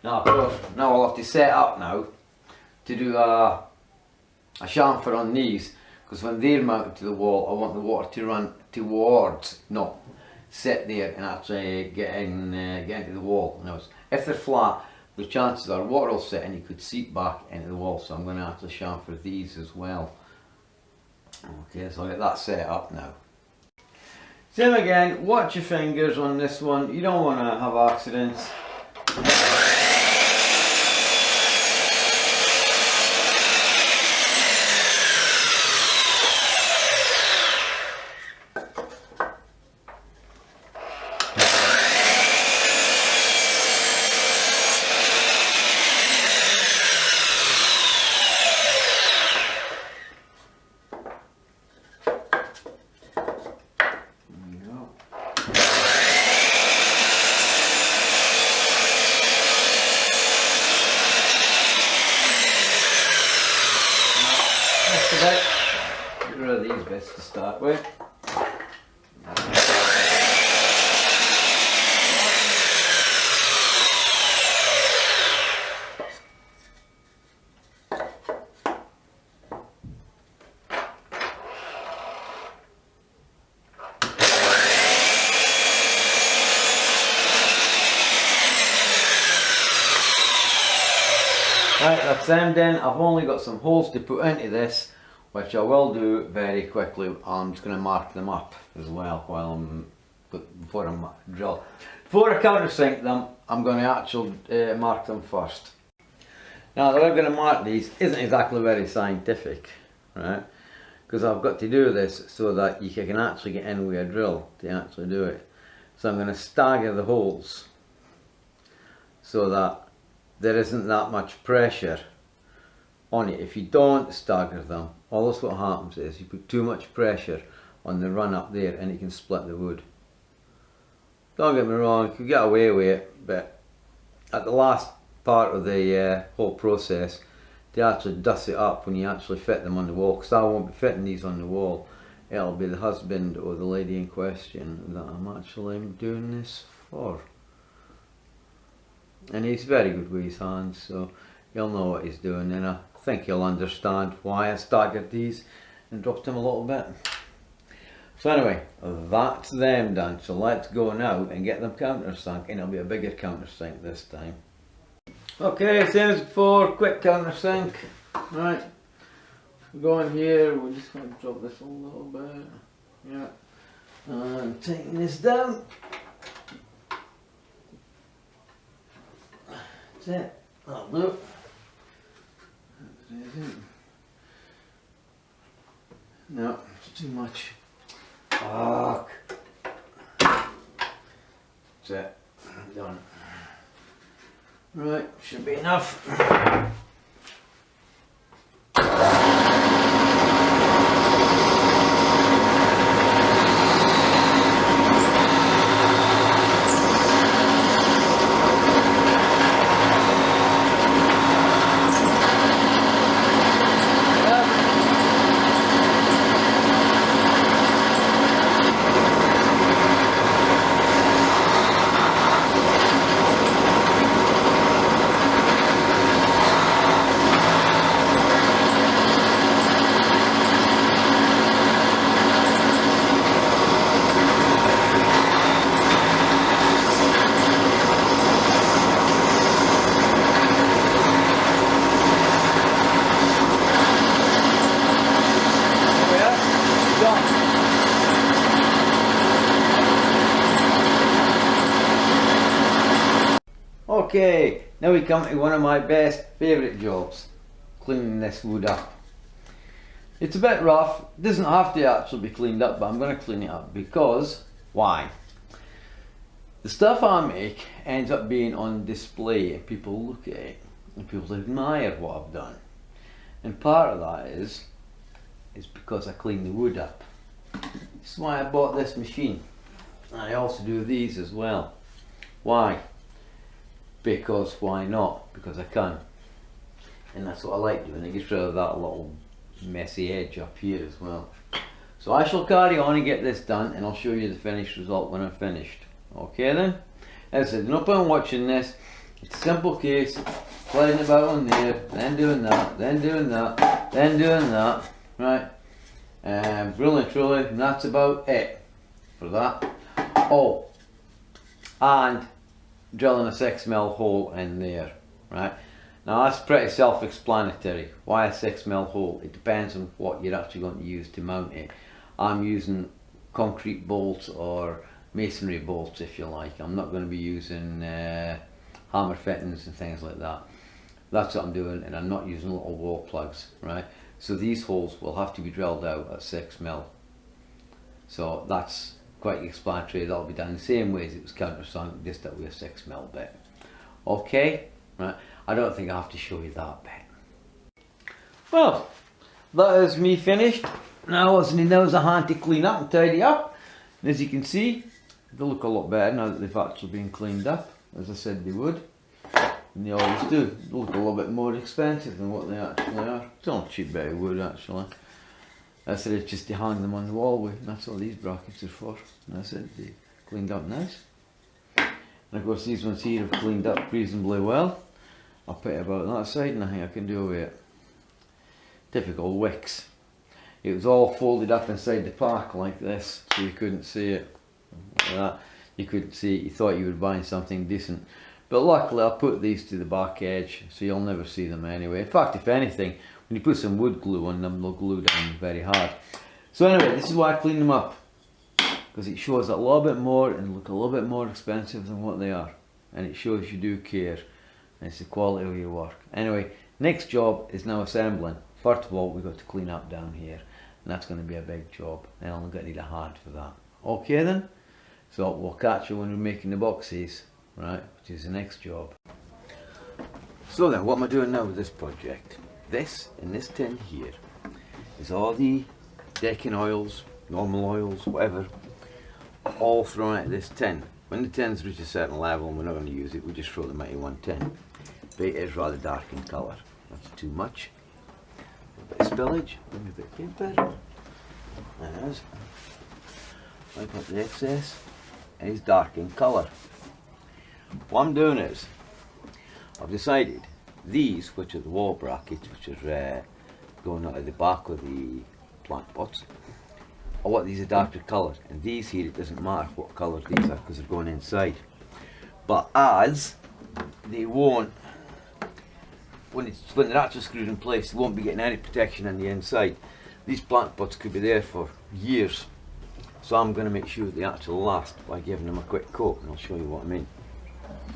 Now of course, now I'll have to set up now to do a chamfer on these, because when they're mounted to the wall I want the water to run towards, not sit there and actually get into the wall. Now if they're flat, the chances are water will sit and you could seep back into the wall, so I'm going to actually chamfer these as well. Okay, so I'll get that set up now. Same again, watch your fingers on this one, you don't want to have accidents. Get rid of these bits to start with. Right, that's them done. I've only got some holes to put into this, which I will do very quickly. I'm just going to mark them up as well before I drill. Before I countersink them, I'm going to actually mark them first. Now the way I'm going to mark these isn't exactly very scientific, right? Because I've got to do this so that you can actually get in with a drill to actually do it. So I'm going to stagger the holes so that there isn't that much pressure on it. If you don't stagger them, all this what happens is you put too much pressure on the run up there and it can split the wood. Don't get me wrong, you can get away with it, but at the last part of the whole process, they actually dust it up when you actually fit them on the wall, because I won't be fitting these on the wall. It'll be the husband or the lady in question that I'm actually doing this for. And he's very good with his hands, so he'll know what he's doing, and I think he'll understand why I staggered these and dropped them a little bit. So anyway, that's them done. So let's go now and get them countersunk, and it'll be a bigger countersink this time. Okay, same as before, quick countersink. Right, we go in here, we're just going to drop this a little bit. Yeah, and taking this down. That's it, that'll do it. No, it's too much. Fuck. That's it, I'm done. Right, should be enough. Okay, now we come to one of my best favourite jobs, cleaning this wood up. It's a bit rough, it doesn't have to actually be cleaned up, but I'm going to clean it up because, why? The stuff I make ends up being on display and people look at it and people admire what I've done. And part of that is because I clean the wood up. This is why I bought this machine. And I also do these as well. Why? Because why not? Because I can. And that's what I like doing. It gets rid of that little messy edge up here as well. So I shall carry on and get this done, and I'll show you the finished result when I'm finished. Okay then? As I said, no point in watching this. It's a simple case. Sliding about on there, then doing that, then doing that, then doing that. Right? Really and truly, and that's about it for that. Oh, and drilling a 6mm hole in there, right? Now that's pretty self-explanatory. Why a 6mm hole? It depends on what you're actually going to use to mount it. I'm using concrete bolts or masonry bolts, if you like. I'm not going to be using hammer fittings and things like that. That's what I'm doing, and I'm not using little wall plugs, right? So these holes will have to be drilled out at 6mm. So that's quite explanatory. That'll be done the same way as it was countersunk, just that with a 6mm bit. Okay, right? I don't think I have to show you that bit. Well, that is me finished. Now is a hand to clean up and tidy up. And as you can see, they look a lot better now that they've actually been cleaned up, as I said they would. And they always do. They look a little bit more expensive than what they actually are. It's not a cheap bit of wood actually. I said it's just to hang them on the wall with, and that's what these brackets are for. And that's it, they cleaned up nice. And of course these ones here have cleaned up reasonably well. I'll put it about that side and I think I can do with it. Typical Wicks. It was all folded up inside the pack like this, so you couldn't see it. Like that. You couldn't see it, you thought you were buying something decent. But luckily I put these to the back edge, so you'll never see them anyway. In fact, if anything, when you put some wood glue on them, they'll glue down very hard. So anyway, this is why I clean them up. Because it shows a little bit more and look a little bit more expensive than what they are. And it shows you do care. And it's the quality of your work. Anyway, next job is now assembling. First of all, we've got to clean up down here. And that's going to be a big job. And I'm going to need a hand for that. Okay then? So we'll catch you when we're making the boxes. Right, which is the next job. So then, what am I doing now with this project? This, in this tin here, is all the decking oils, normal oils, whatever, all thrown into this tin. When the tins reach a certain level and we're not going to use it, we just throw them into one tin. But it is rather dark in colour. That's too much. A bit of spillage, maybe a bit of paper. There it is. Wipe up the excess. It is dark in colour. What I'm doing is, I've decided these, which are the wall brackets, which are going out of the back of the plant pots, I want these a darker colour, and these here, it doesn't matter what colour these are because they're going inside. But as they won't, when they're actually screwed in place, they won't be getting any protection on the inside. These plant pots could be there for years, so I'm going to make sure they actually last by giving them a quick coat, and I'll show you what I mean.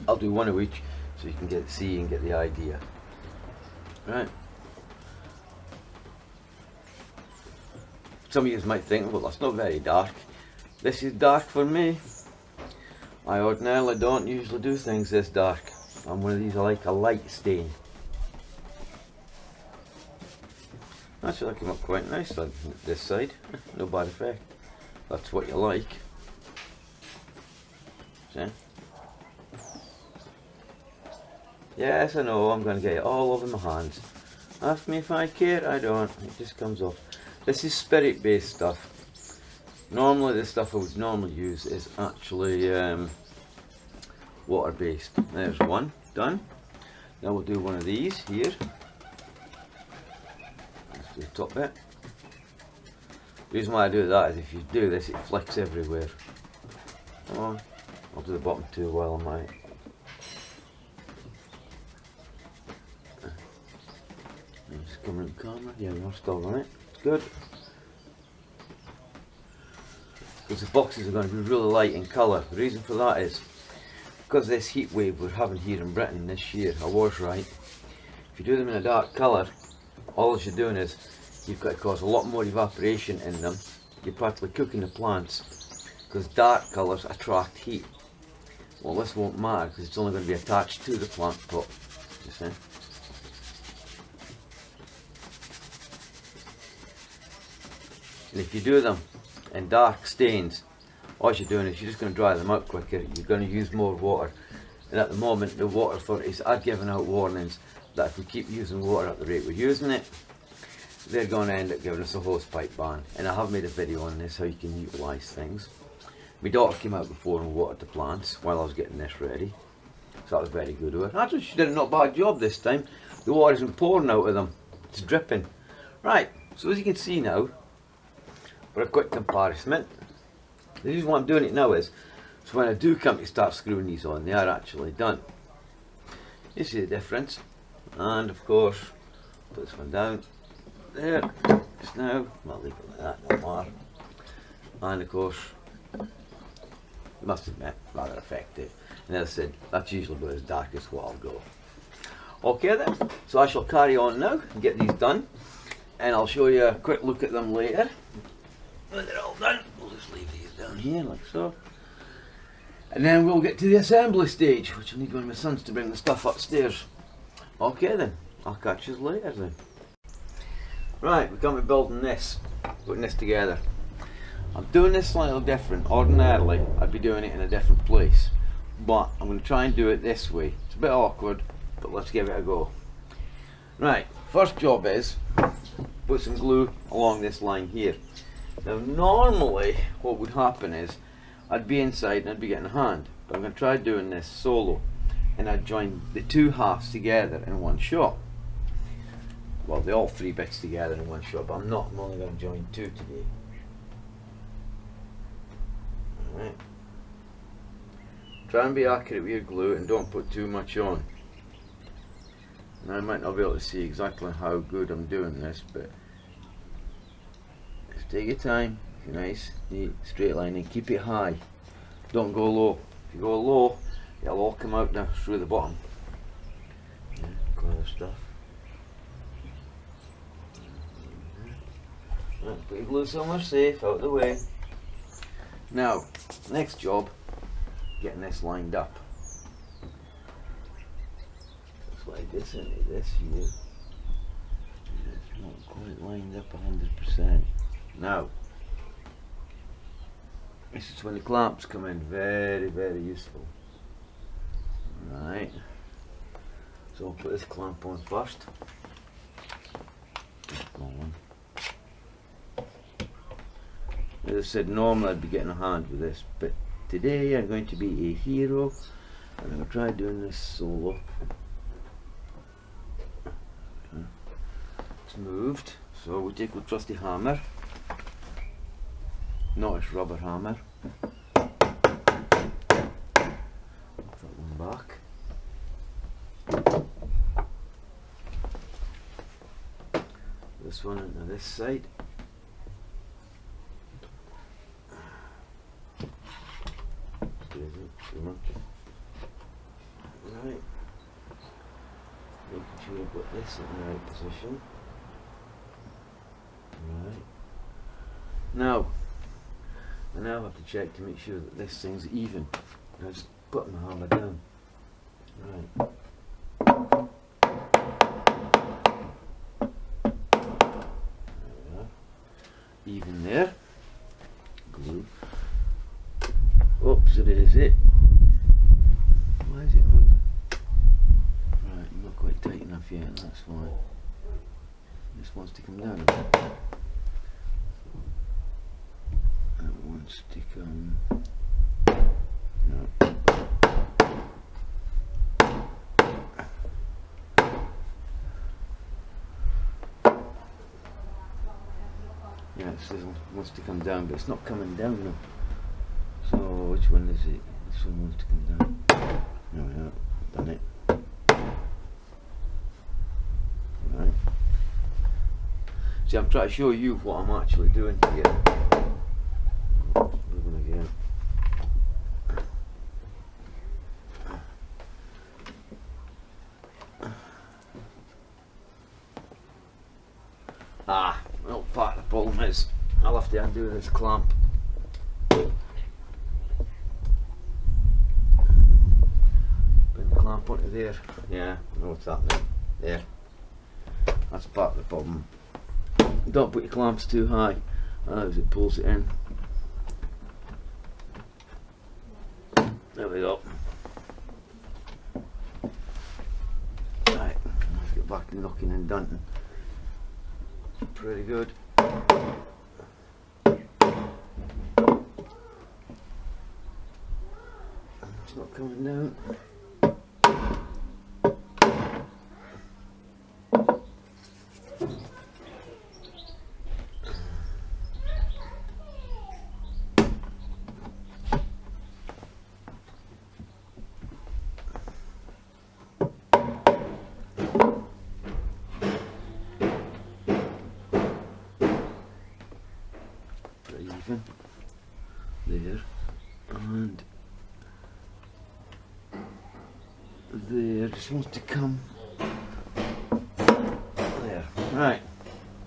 I'll do one of each so you can see and get the idea. Right. Some of you might think, well, that's not very dark. This is dark for me. I ordinarily don't usually do things this dark. I'm one of these, I like a light stain. Actually, that came up quite nice on this side. No bad effect. That's what you like. See? Yes, I know, I'm going to get it all over my hands. Ask me if I care, I don't. It just comes off. This is spirit based stuff. Normally the stuff I would normally use is actually water based. There's one, done. Now we'll do one of these here. Let's do the top bit. The reason why I do that is if you do this it flicks everywhere. Come on, I'll do the bottom too while I might. Just come in the camera, yeah we're still on it, it's good. Because the boxes are going to be really light in colour. The reason for that is because this heat wave we're having here in Britain this year, I was right. If you do them in a dark colour, all you're doing is you've got to cause a lot more evaporation in them. You're practically cooking the plants because dark colours attract heat. Well, this won't matter because it's only going to be attached to the plant pot. You see? And if you do them in dark stains, all you're doing is you're just going to dry them out quicker. You're going to use more water. And at the moment, the water authorities are giving out warnings that if we keep using water at the rate we're using it, they're going to end up giving us a hosepipe ban. And I have made a video on this, how you can utilise things. My daughter came out before and watered the plants while I was getting this ready. So that was very good of her. Actually, she did a not bad job this time. The water isn't pouring out of them. It's dripping. Right, so as you can see now, for a quick comparison, the reason why I'm doing it now is, so when I do come to start screwing these on, they are actually done. You see the difference. And of course, put this one down there, just now, I'll leave it like that, no matter. and of course, must admit, rather effective. And as I said, that's usually about as dark as what I'll go. Okay then, so I shall carry on now and get these done, and I'll show you a quick look at them later. When they're all done, we'll just leave these down here like so. And then we'll get to the assembly stage, which I'll need one of my sons to bring the stuff upstairs. Okay then, I'll catch you later then. Right, we're going to be building this, putting this together. I'm doing this slightly different. Ordinarily, I'd be doing it in a different place, but I'm going to try and do it this way. It's a bit awkward, but let's give it a go. Right, first job is put some glue along this line here. Now normally what would happen is I'd be inside and I'd be getting a hand, but I'm going to try doing this solo, and I'd join the two halves together in one shot. Well, all three bits together in one shot, but I'm only going to join two today. Alright. Try and be accurate with your glue and don't put too much on. Now I might not be able to see exactly how good I'm doing this, but just take your time, nice, neat, straight line, and keep it high. Don't go low. If you go low, it'll all come out now through the bottom. Yeah, clever stuff. Right, put your glue somewhere safe, out of the way. Now, next job, getting this lined up. Just like this into this here. It's not quite lined up 100%. Now, this is when the clamps come in, very, very useful. Right, so I'll put this clamp on first. As I said, normally I'd be getting a hand with this, but today I'm going to be a hero and I'm going to try doing this solo. It's moved, so we take the trusty hammer, not a rubber hammer. Put that one back. This one into this side. Too much. Right. Making sure I've got this in the right position. Right. Now, I now have to check to make sure that this thing's even. I just put my hammer down. Right. There we are. Even there. Glue. Oops, it is it. Why is it on? Right, not quite tight enough yet, that's why. This wants to come down a bit. That wants to come... No. Yeah, it says it wants to come down, but it's not coming down now. So, which one is it? This one wants to come down. There we are, done it. Right. See, I'm trying to show you what I'm actually doing here. Moving again. Well, part of the problem is I'll have to undo this clamp. Clamp onto there. Yeah, I know what's happening. There. That's part of the problem. Don't put your clamps too high, as it pulls it in. There we go. Right, let's get back to knocking and dunting. Pretty good. It's not coming down. Even. there, and there. Just wants to come there. Right,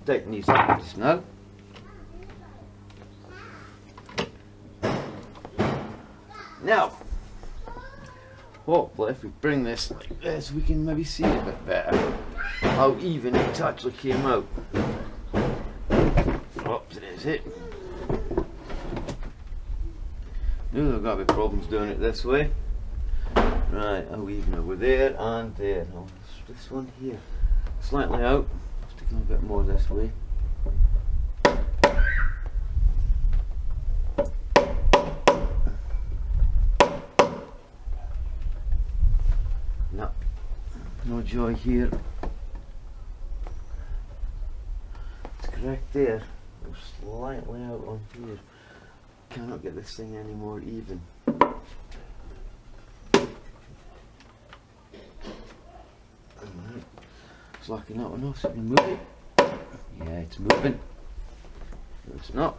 tighten these up just now. Now, hopefully if we bring this like this, we can maybe see it a bit better how even it actually came out. Oops, there's it. Knew there were going to be problems doing it this way. Right, how even over there and there. Now, this one here, slightly out. Sticking a bit more this way. No joy here. It's correct there. We're slightly out on here. Cannot get this thing any more even. Alright. It's locking that one off, so we can move it. Yeah, it's moving. No, it's not.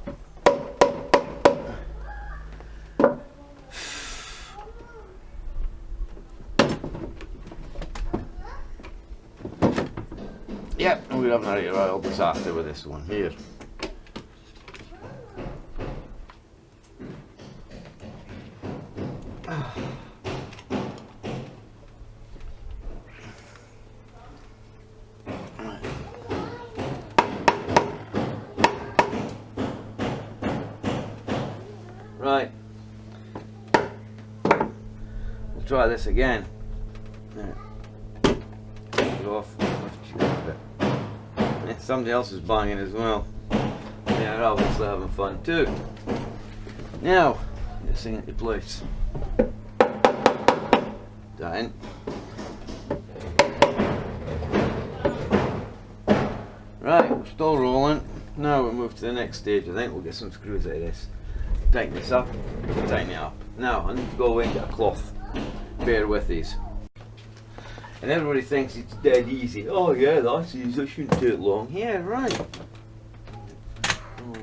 Yep, and we're having a real disaster with this one here. Right, we'll try this again. Go off. Somebody else is banging as well. They're obviously having fun too. Now, this thing into place. That in. Right, we're still rolling. Now we'll move to the next stage. I think we'll get some screws out of this. Tighten this up, tighten it up. Now, I need to go away and get a cloth. Bear with these. And everybody thinks it's dead easy. Oh yeah, that's easy, it shouldn't take long. Yeah, right. Oh,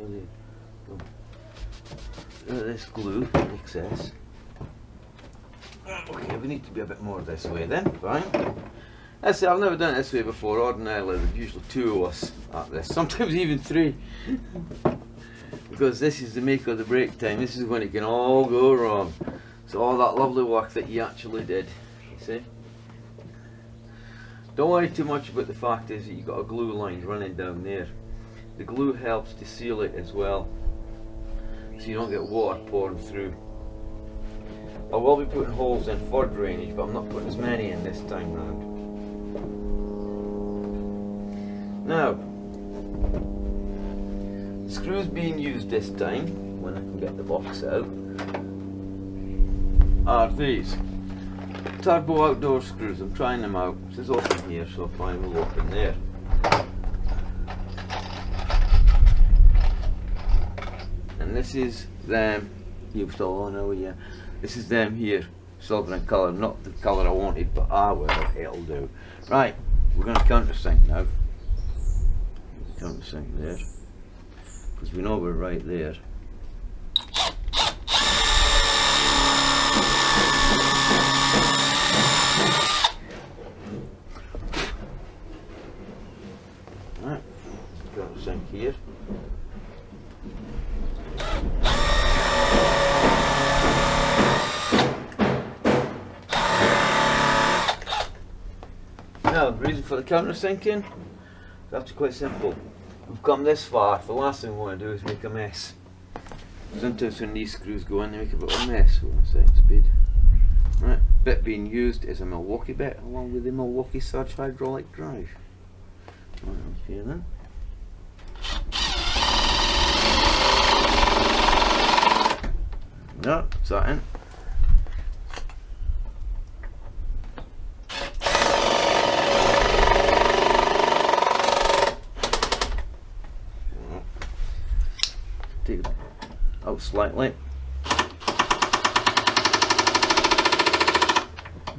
there. This glue, excess. Okay, we need to be a bit more this way then, fine. That's it, I've never done it this way before. Ordinarily there's usually two of us at this, sometimes even three. Because this is the make or the break time, this is when it can all go wrong. So all that lovely work that you actually did, you see? Don't worry too much about the fact is that you've got a glue line running down there. The glue helps to seal it as well, so you don't get water pouring through. I will be putting holes in for drainage, but I'm not putting as many in this time round. Now, the screws being used this time, when I can get the box out, are these. Turbo outdoor screws. I'm trying them out. This is open here, so I'll find we'll open there. And this is them. You've still on over here. This is them here, silver in colour. Not the colour I wanted, but well, it'll do. Right, we're going to countersink now. Countersink there, because we know we're right there. Sink here. Now, the reason for the countersinking is actually quite simple. We've come this far, the last thing we want to do is make a mess. Sometimes when these screws go in, they make a bit of a mess. Hold on a second, speed. Right, bit being used is a Milwaukee bit along with the Milwaukee Surge hydraulic drive. Right, here then. No, it's that in. Take it out slightly.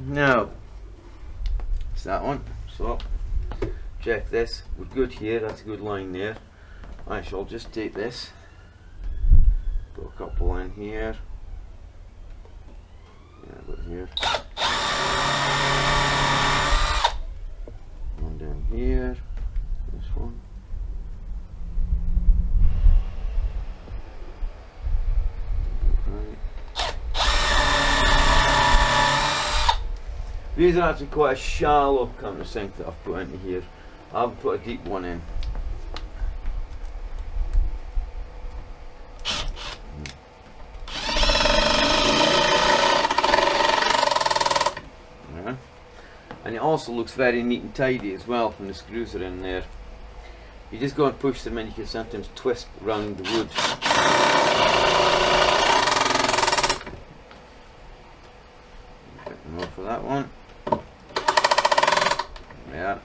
Now, it's that one. So, check this. We're good here. That's a good line there. I shall just take this, go Put a couple in here. Yeah, about here. One down here. This one. Right. These are actually quite a shallow countersink that I've put into here. I haven't put a deep one in. Yeah. And it also looks very neat and tidy as well when the screws are in there. You just go and push them in, you can sometimes twist around the wood. Bit more for that one. Yeah.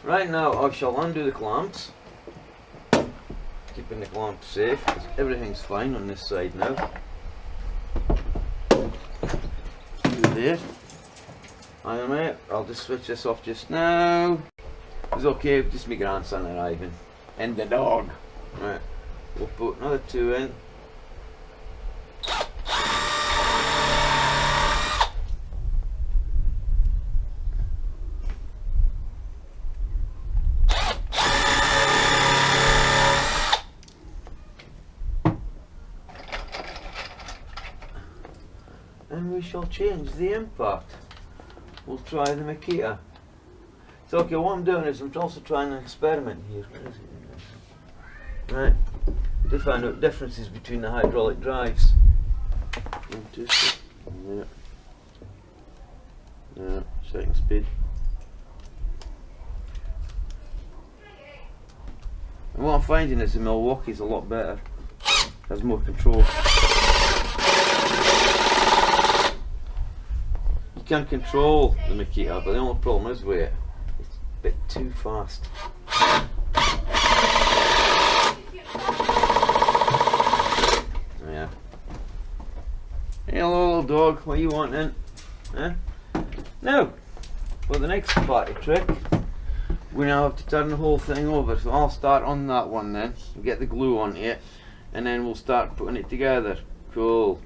Right now I shall undo the clamps, keeping the clamps safe because everything's fine on this side now. There. Hang on a minute, I'll just switch this off just now. It's okay, just my grandson arriving. And the dog. Right, we'll put another 2 in. And we shall change the impact. We'll try the Makita. So okay, what I'm doing is I'm also trying an experiment here. Right, to find out differences between the hydraulic drives. 1, 2, 3. Yeah. Yeah, second speed. And what I'm finding is the Milwaukee's a lot better. Has more control. You can control the Makita, but the only problem is with it, it's a bit too fast. Yeah. Hello, little dog. What are you wanting? Huh? Now, for the next party trick, we now have to turn the whole thing over. So I'll start on that one then, get the glue on it, and then we'll start putting it together. Cool.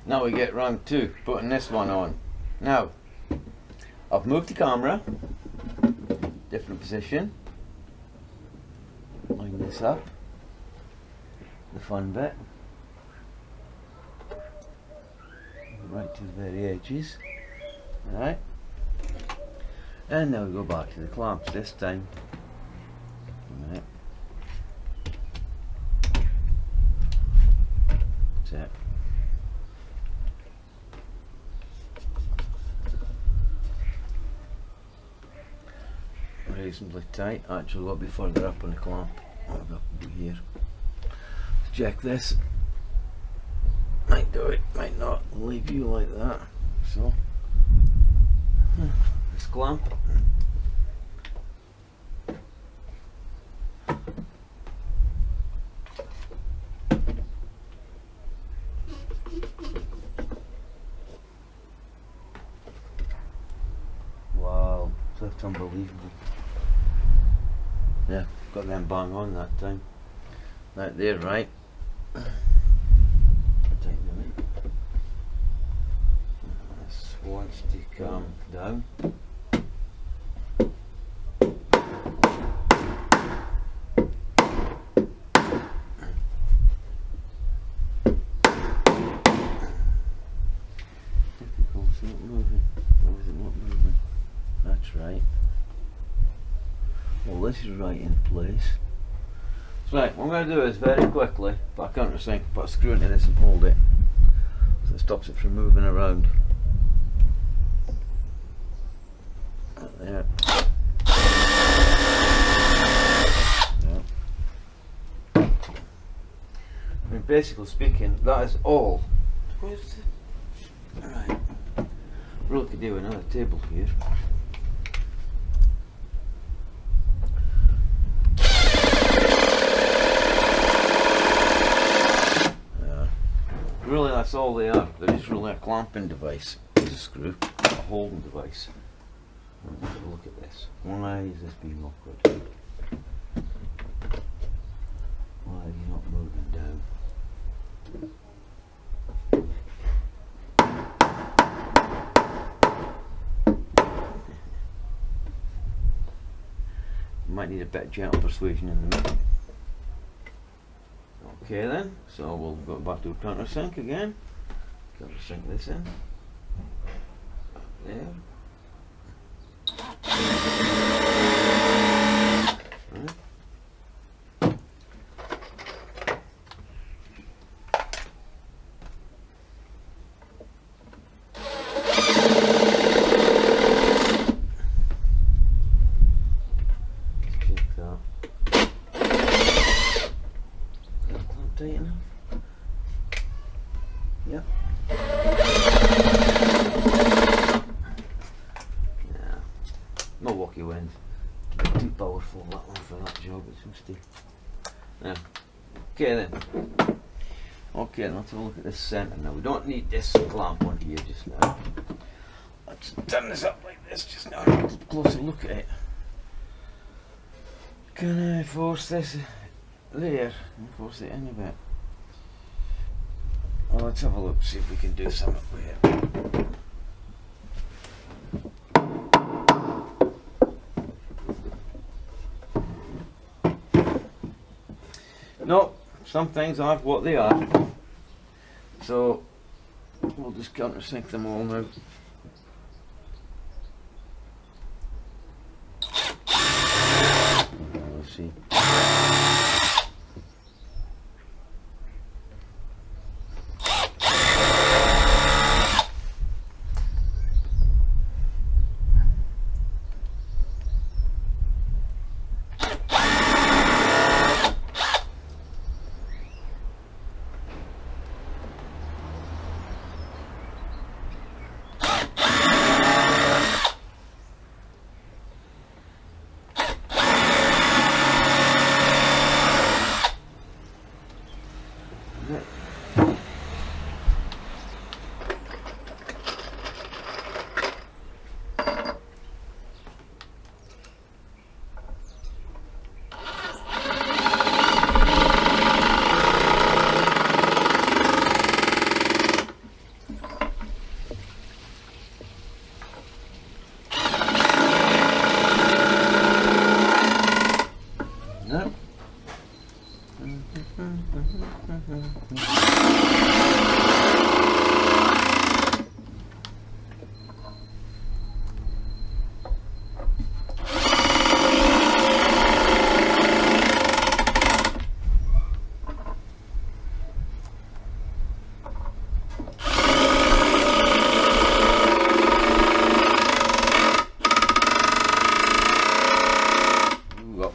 Now we get round 2, putting this one on. Now, I've moved the camera, different position, line this up, the fun bit, right to the very edges, alright, and now we go back to the clamps this time. Alright. That's it. Reasonably tight. Actually, a little bit further up on the clamp. I'll go here. Check this. Might do it, might not. Leave you like that. So, this clamp. Wow, that's unbelievable. Yeah, got them bang on that time. Right there, right? Tighten them in. This wants to come down. Typical, it's not moving. Or is it not moving? That's right. Well, this is right in place. So right, what I'm going to do is very quickly, but I can't just put a screw into this and hold it, so it stops it from moving around. Right there. Yeah. I mean, basically speaking, that is all. Where's the... Right. Really could do another table here. Really, that's all they are. They're just really a clamping device. There's a screw, a holding device. Let's have a look at this. Why is this being awkward? Why are you not moving down? Might need a bit of gentle persuasion in the middle. Okay then, so we'll go back to countersink again. Countersink this in. There. Right. Tight enough. Yep. Yeah. Milwaukee wins. Too powerful that one for that job, it's rusty. Yeah. Okay then. Okay, let's have a look at this centre now. We don't need this clamp on here just now. Let's turn this up like this just now and have a closer look at it. Can I force this there and force it in a bit? Well, let's have a look, see if we can do something with it. No, some things aren't what they are. So we'll just countersink them all now. Let's see.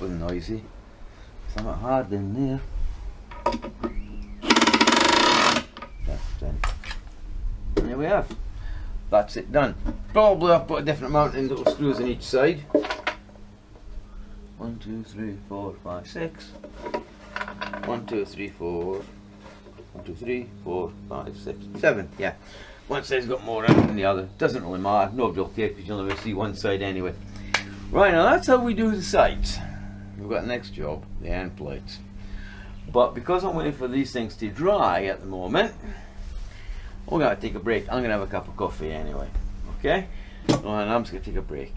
Noisy. Something hard in there. That's in. And there we have. That's it done. Probably I've put a different amount in little screws on each side. 1, 2, 3, 4, 5, 6. 1, 2, 3, 4. 1, 2, 3, 4, 5, 6, 7. Yeah. One side's got more in than the other. Doesn't really matter. Nobody will care because you'll never see one side anyway. Right, now that's how we do the sides. We've got the next job, the end plates. But because I'm waiting for these things to dry at the moment, we're going to take a break. I'm going to have a cup of coffee anyway. Okay? And I'm just going to take a break.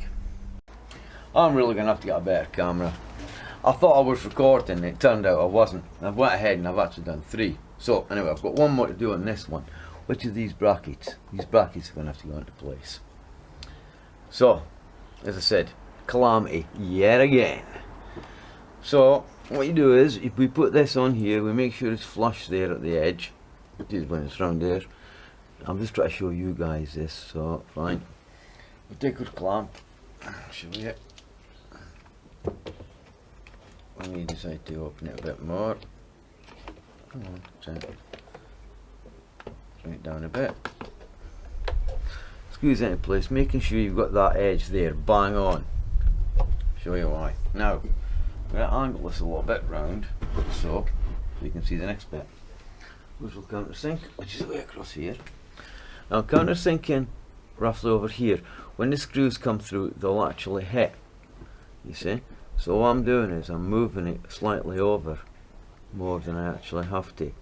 I'm really going to have to get a better camera. I thought I was recording, it turned out I wasn't. I've went ahead and I've actually done 3. So anyway, I've got one more to do on this one, which is these brackets. These brackets are going to have to go into place. So, as I said, calamity yet again. So what you do is, if we put this on here, we make sure it's flush there at the edge. It is when it's round there. I'm just trying to show you guys this, so fine. We'll take our clamp, show you it. When we decide to open it a bit more, come on, bring it down a bit. Squeeze it in place, making sure you've got that edge there, bang on. Show you why. Now, I'm going to angle this a little bit round, so you can see the next bit. Which will countersink, which is the way across here. Now countersinking roughly over here. When the screws come through, they'll actually hit. You see? So what I'm doing is I'm moving it slightly over, more than I actually have to.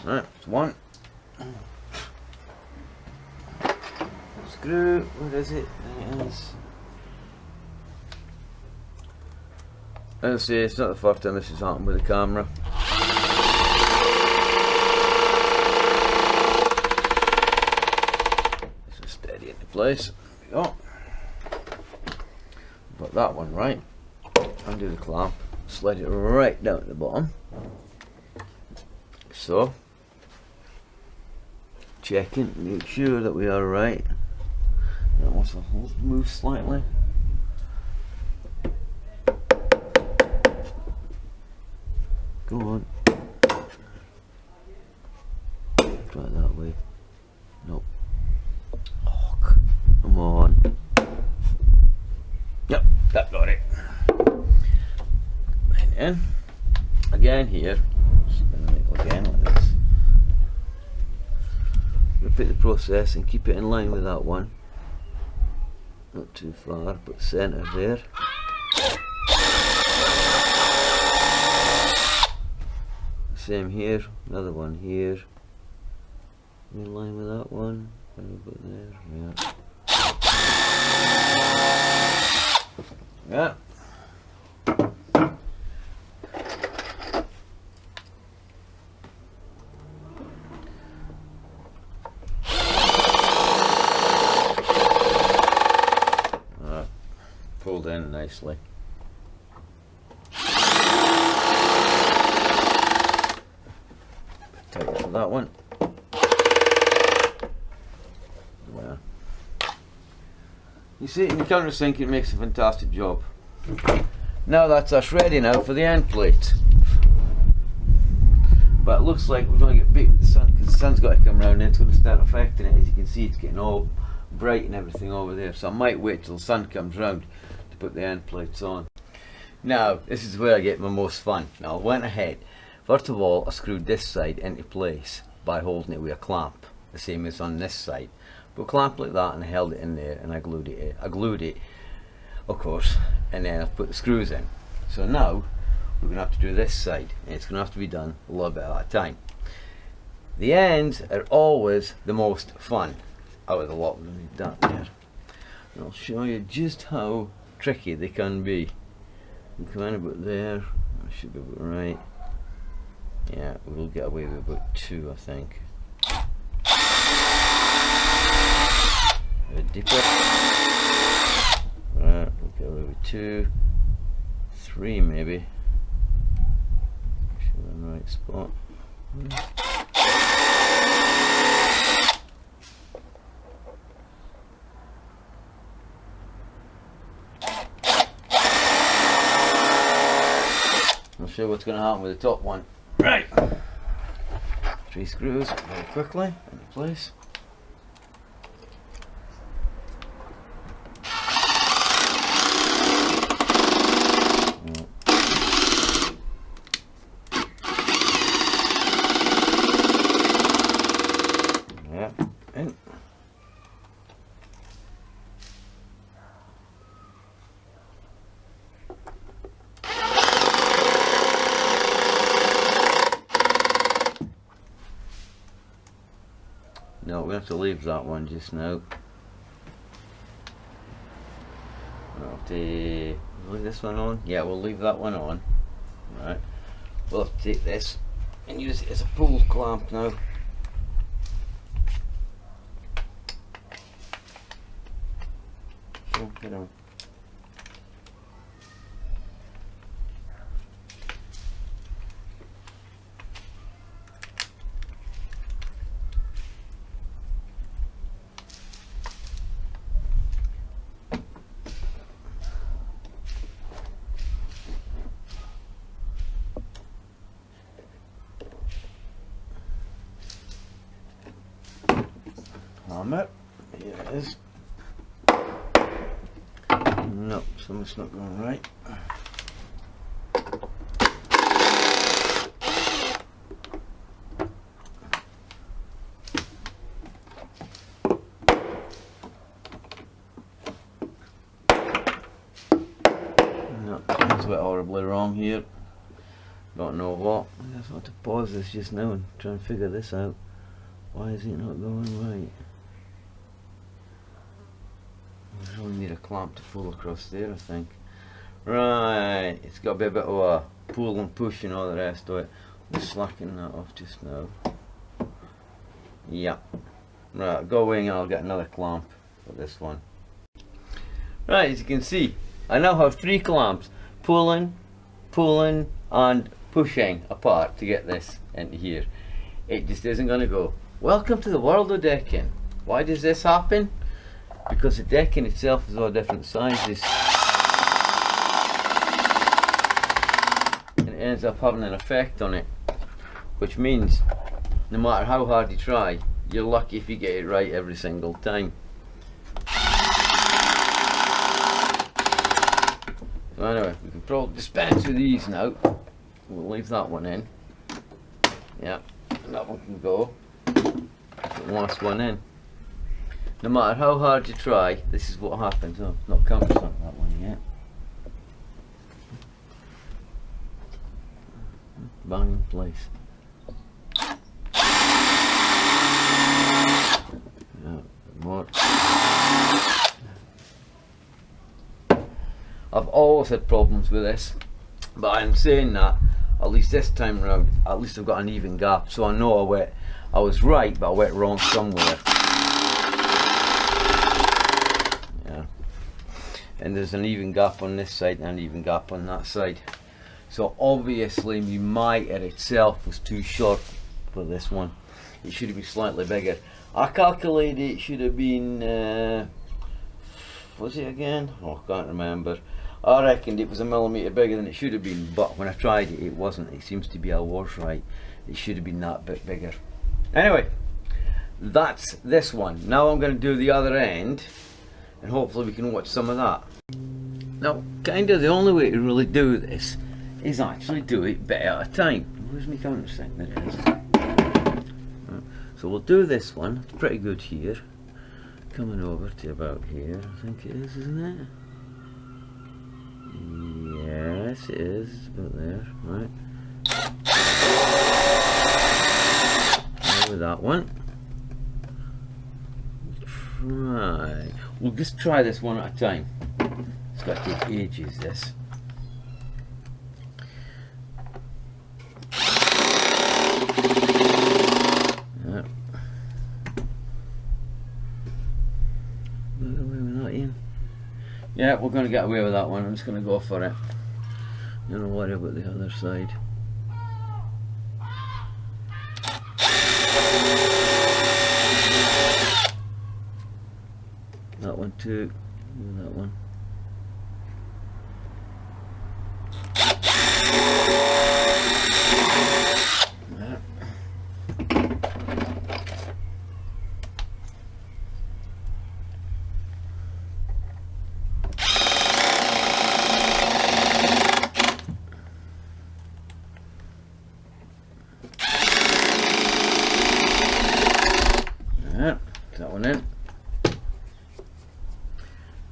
Right, it's one. Screw, where is it? There it is. As I say, it's not the first time this has happened with the camera. This is steady into place. There we go. Got that one right. Undo the clamp, slide it right down at the bottom. So, checking, make sure that we are right. That wants to move slightly. Go on. Try it that way. Nope. Oh, come on. Yep, that got it. And then, again here, again like this. Repeat the process and keep it in line with that one. Not too far, but centre there. Same here, another one here. In line with that one. A little bit there. Yeah. Pulled in nicely. Tight for that one. Yeah. You see, in the countersink it makes a fantastic job. Now that's us ready now for the end plate. But it looks like we're going to get beat with the sun because the sun's got to come around and it's going to start affecting it. As you can see, it's getting all bright and everything over there. So I might wait till the sun comes round to put the end plates on. Now, this is where I get my most fun. Now I went ahead. First of all, I screwed this side into place by holding it with a clamp, the same as on this side. But a clamp like that, and I held it in there and I glued it, of course, and then I put the screws in. So now we're going to have to do this side, and it's going to have to be done a little bit at a time. The ends are always the most fun out of the lot of them done there. And I'll show you just how tricky they can be. You come in about there, I should be about right. Yeah, we'll get away with about 2, I think. A bit deeper. Right, we'll get away with 2, 3 maybe. Make sure we're in the right spot. I'll show you what's going to happen with the top one. Right, 3 screws very quickly into place. Yeah, in. No, we have to leave that one just now. We'll have to leave this one on. Yeah, we'll leave that one on. Right. We'll have to take this and use it as a pull clamp now. So, get on. It. Here it is. No, something's not going right. No, something's a bit horribly wrong here. Don't know what. I just want to pause this just now and try and figure this out. Why is it not going right? I really need a clamp to pull across there, I think. Right, it's got to be a bit of a pull and push and all the rest of it. Let's slacken that off just now. Yeah. Right, go away and I'll get another clamp for this one. Right, as you can see, I now have 3 clamps. Pulling, and pushing apart to get this into here. It just isn't going to go. Welcome to the world of decking. Why does this happen? Because the decking itself is all different sizes. And it ends up having an effect on it. Which means, no matter how hard you try, you're lucky if you get it right every single time. So anyway, we can probably dispense with these now. We'll leave that one in. Yeah, that one can go. Put the last one in. No matter how hard you try, this is what happens. Oh, not counted on that one yet. Bang in place. Yeah, more. I've always had problems with this, but I'm saying that at least this time around, at least I've got an even gap, so I know I was right, but I went wrong somewhere. Yeah, and there's an even gap on this side and an even gap on that side. So obviously my mitre itself was too short for this one. It should have been slightly bigger. I calculated it should have been, was it again? Oh, I can't remember. I reckoned it was a millimetre bigger than it should have been, but when I tried it, it wasn't. It seems to be I was right. It should have been that bit bigger. Anyway, that's this one. Now I'm going to do the other end, and hopefully we can watch some of that. Now, kind of the only way to really do this is actually do it bit at a time. Where's my countersink? There it is. So we'll do this one. It's pretty good here. Coming over to about here, I think it is, isn't it? Yes, it is. It's about there, right? Now with that one. Right. We'll just try this one at a time. It's got to take ages, this. Yeah, we're going to get away with that one. I'm just going to go for it. Don't worry about the other side. That one too. And that one. That one in.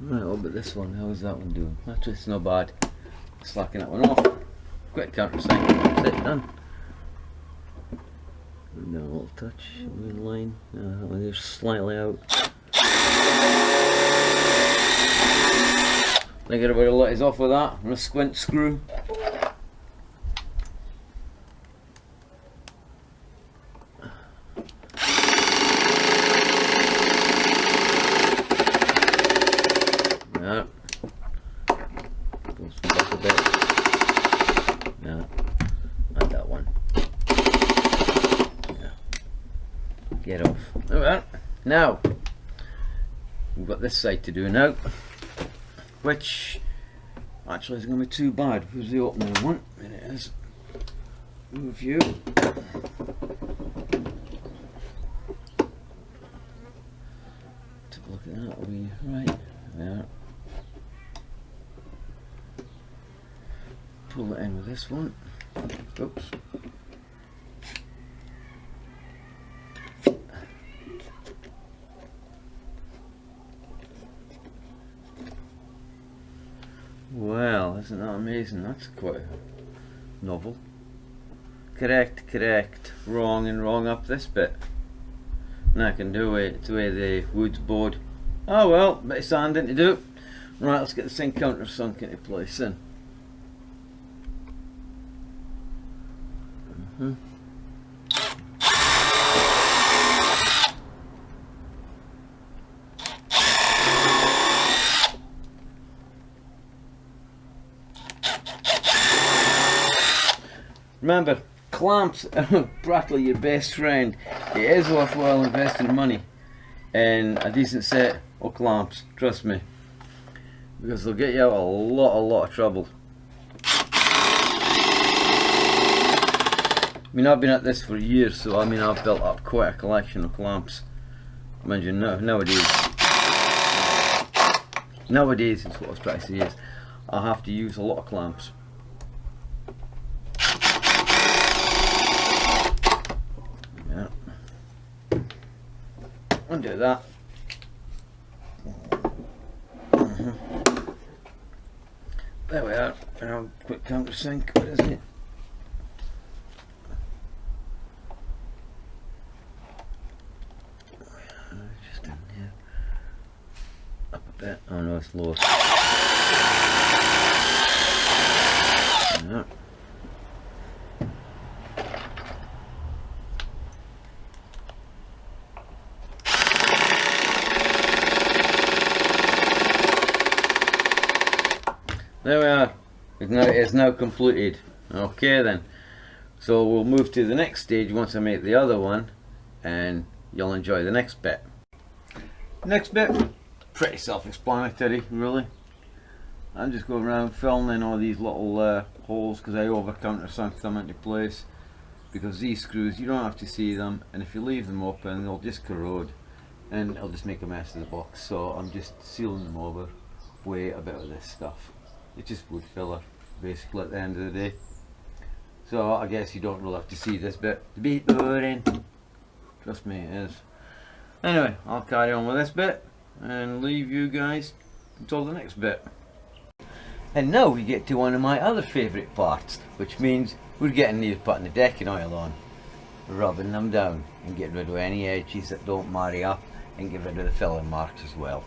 Right, what about this one? How is that one doing? Actually, it's not bad. Slacking that one off. Quick countersink. That's it, done. No, a little touch in line. That one is slightly out. I think everybody let us off with that. I'm going to squint screw. Yeah. Goes back a bit. Yeah. Not that one. Yeah. Get off. Alright. Now we've got this side to do now, which actually isn't going to be too bad. Who's the opening one? There it is. Move you. Take a look at that. We right there. Pull it in with this one. Oops. Well, isn't that amazing? That's quite novel. correct, wrong and wrong up this bit. And I can do it the way the wood's bowed. Oh well, bit of sanding to do. Right, let's get this thing countersunk into place then. Remember, clamps are practically your best friend. It is worthwhile investing money in a decent set of clamps, trust me, because they'll get you out a lot of trouble. I mean, I've been at this for years, so I mean I've built up quite a collection of clamps. Mind you, nowadays is what I was trying to say is I have to use a lot of clamps. Yeah. Undo that. There we are. Now, quick countersink. What is it? Just in here. Up a bit. Oh no, it's lower. Yeah. There we are. It's now completed. Okay then. So we'll move to the next stage once I make the other one, and you'll enjoy the next bit. Next bit, pretty self-explanatory really. I'm just going around filling in all these little holes because I over countersunk them into place, because these screws you don't have to see them, and if you leave them open they'll just corrode and it'll just make a mess of the box. So I'm just sealing them over with a bit of this stuff. It's just wood filler basically at the end of the day. So I guess you don't really have to see this bit to be boring. Trust me, it is. Anyway, I'll carry on with this bit and leave you guys until the next bit. And now we get to one of my other favourite parts, which means we're getting near putting the decking oil on, rubbing them down and getting rid of any edges that don't marry up, and get rid of the filling marks as well.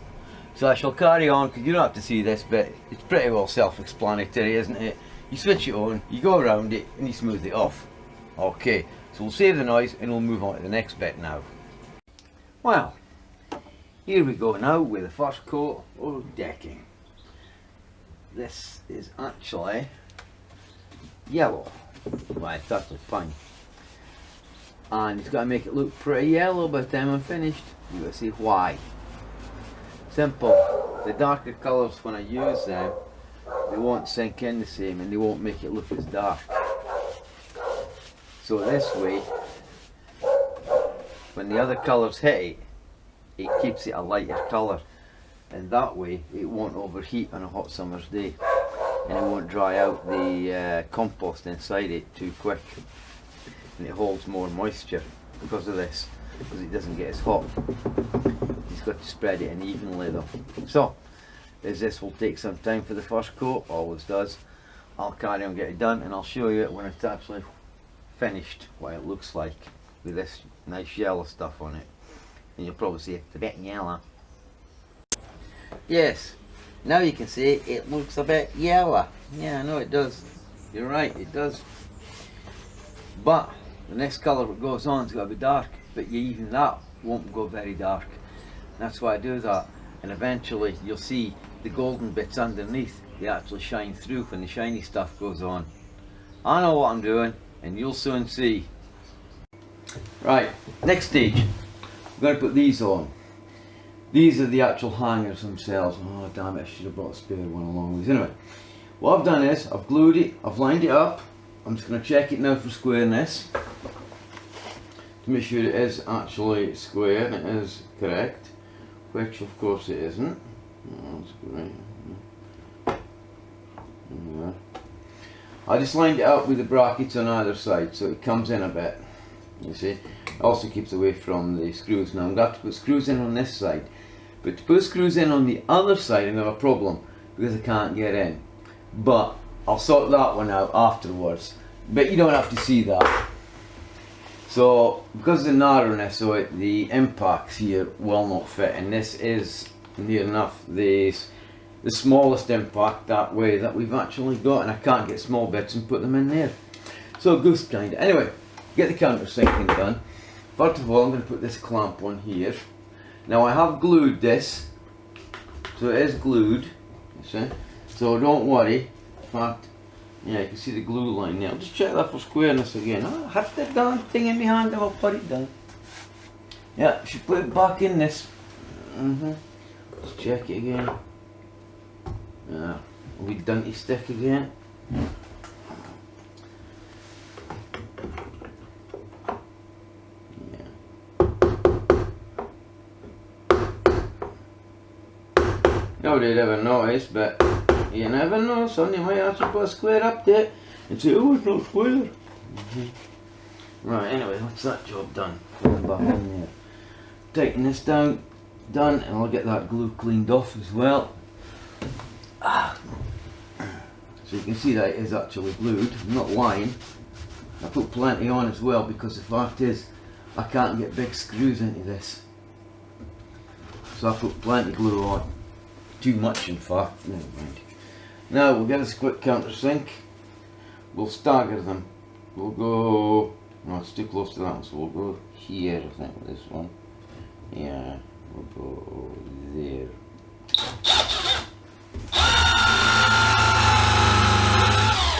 So I shall carry on because you don't have to see this bit. It's pretty well self-explanatory, isn't it? You switch it on, you go around it and you smooth it off. Okay, so we'll save the noise and we'll move on to the next bit now. Well, here we go now with the first coat of decking. This is actually yellow. Well, it's actually fine. And it's got to make it look pretty yellow by the time I'm finished. You've got to see why. Simple. The darker colours, when I use them, they won't sink in the same and they won't make it look as dark. So this way, when the other colours hit it, it keeps it a lighter colour, and that way it won't overheat on a hot summer's day, and it won't dry out the compost inside it too quick, and it holds more moisture because of this, because it doesn't get as hot. You've got to spread it in evenly though. So, as this will take some time for the first coat, always does, I'll carry on getting it done and I'll show you it when it's actually finished, what it looks like with this nice yellow stuff on it. And you'll probably see it's a bit yellow. Yes, now you can see it looks a bit yellow. Yeah, I know it does. You're right, it does. But the next colour that goes on is got to be dark, but even that won't go very dark. That's why I do that, and eventually you'll see the golden bits underneath, they actually shine through when the shiny stuff goes on. I know what I'm doing, and you'll soon see. Right, next stage, we're going to put these on. These are the actual hangers themselves. Oh damn it, I should have brought a spare one along with these. Anyway, what I've done is, I've glued it, I've lined it up. I'm just going to check it now for squareness, to make sure it is actually square and it is correct. Which of course it isn't. Oh, that's great. Yeah. I just lined it up with the brackets on either side so it comes in a bit. You see, it also keeps away from the screws. Now I'm going to have to put screws in on this side, but to put screws in on the other side I'm going to have a problem because I can't get in. But I'll sort that one out afterwards. but you don't have to see that. So because of the narrowness, so the impacts here will not fit, and this is near enough the smallest impact that way that we've actually got, and I can't get small bits and put them in there. So goose kind of. Anyway, get the countersinking done. First of all, I'm going to put this clamp on here. Now I have glued this, so it is glued, you see, so don't worry. In fact, yeah, you can see the glue line there. I'll just check that for squareness again. Oh, I have the darn thing in my hand, I'll put it down. Yeah, should put it back in this. Let's check it again. Yeah, we dunty stick again. Nobody'd ever notice, but you never know, son. You might actually put a square up there and say, oh, it's not square. Right, anyway, that's that job done. Put it back in there. Tighten this down, done, and I'll get that glue cleaned off as well. So you can see that it is actually glued. I'm not lying. I put plenty on as well, because the fact is I can't get big screws into this. So I put plenty glue on. Too much, in fact. Never mind. Now we'll get us a quick countersink. We'll stagger them. We'll go. No, it's too close to that one, so we'll go here, I think, with this one. Yeah, we'll go there.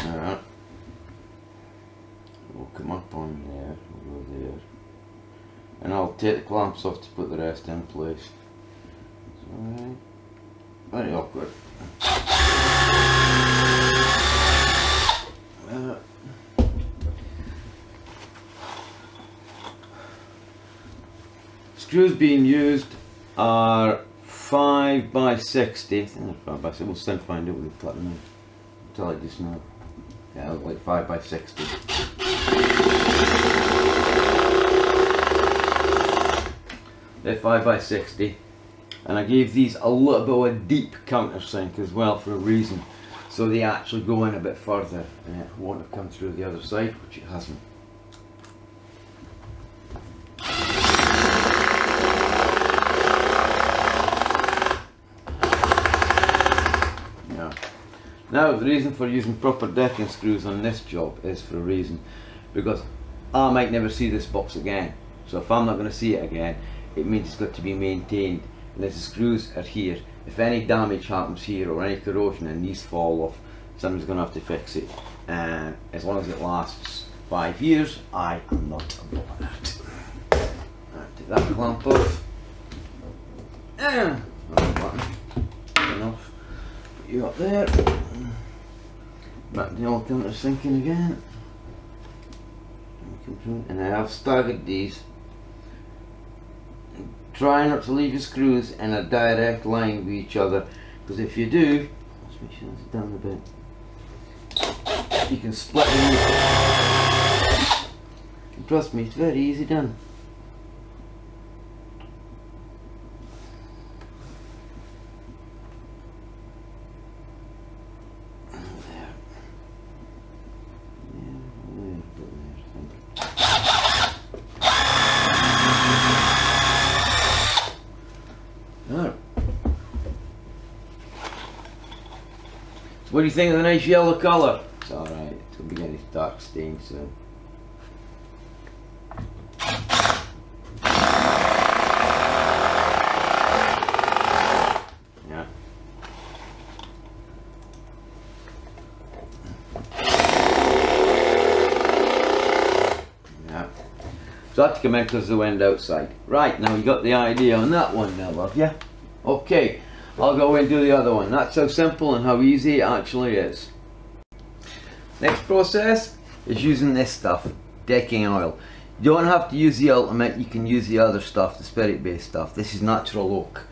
Alright. We'll come up on there. We'll go there. And I'll take the clamps off to put the rest in place. Alright. Very awkward. Screws being used are 5 by 60. I think they're 5 by 60. We'll still find out when we put them in. I'll tell you this now. Yeah, like 5 by 60. They're 5 by 60. And I gave these a little bit of a deep countersink as well for a reason. So they actually go in a bit further and it won't have come through the other side, which it hasn't. Yeah. Now the reason for using proper decking screws on this job is for a reason. Because I might never see this box again. So if I'm not going to see it again, it means it's got to be maintained. And as the screws are here, if any damage happens here or any corrosion and these fall off, somebody's going to have to fix it. And as long as it lasts 5 years, I am not bothered. Right, take that clamp off. Enough. Put you up there. Back to the old countersinking again. And I have staggered these. Try not to leave your screws in a direct line with each other, because if you do, let's make sure it's down a bit, you can split them. And trust me, it's very easy done. What do you think of the nice yellow colour? It's alright, it's going to be getting dark stain soon. Yeah. Yeah. So I had to come in because of the wind outside. Right, now you got the idea on that one now, love ya? Okay. I'll go and do the other one. That's how simple and how easy it actually is. Next process is using this stuff, decking oil. You don't have to use the Ultimate, you can use the other stuff, the spirit based stuff. This is natural oak.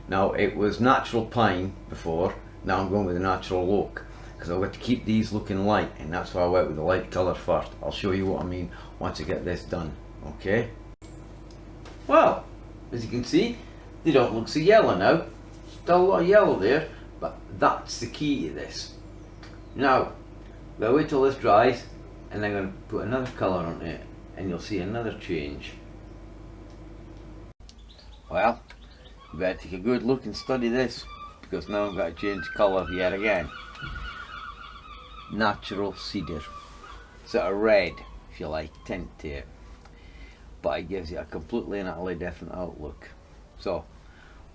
Now it was natural pine before, now I'm going with the natural oak. Because I've got to keep these looking light, and that's why I went with the light colour first. I'll show you what I mean once I get this done, okay? Well, as you can see, they don't look so yellow now. Still a lot of yellow there, but that's the key to this. Now, we'll wait till this dries, and I'm going to put another colour on it, and you'll see another change. Well, you better take a good look and study this, because now I'm going to change colour yet again. Natural cedar, sort of red if you like tint to it, but it gives you a completely and utterly different outlook. So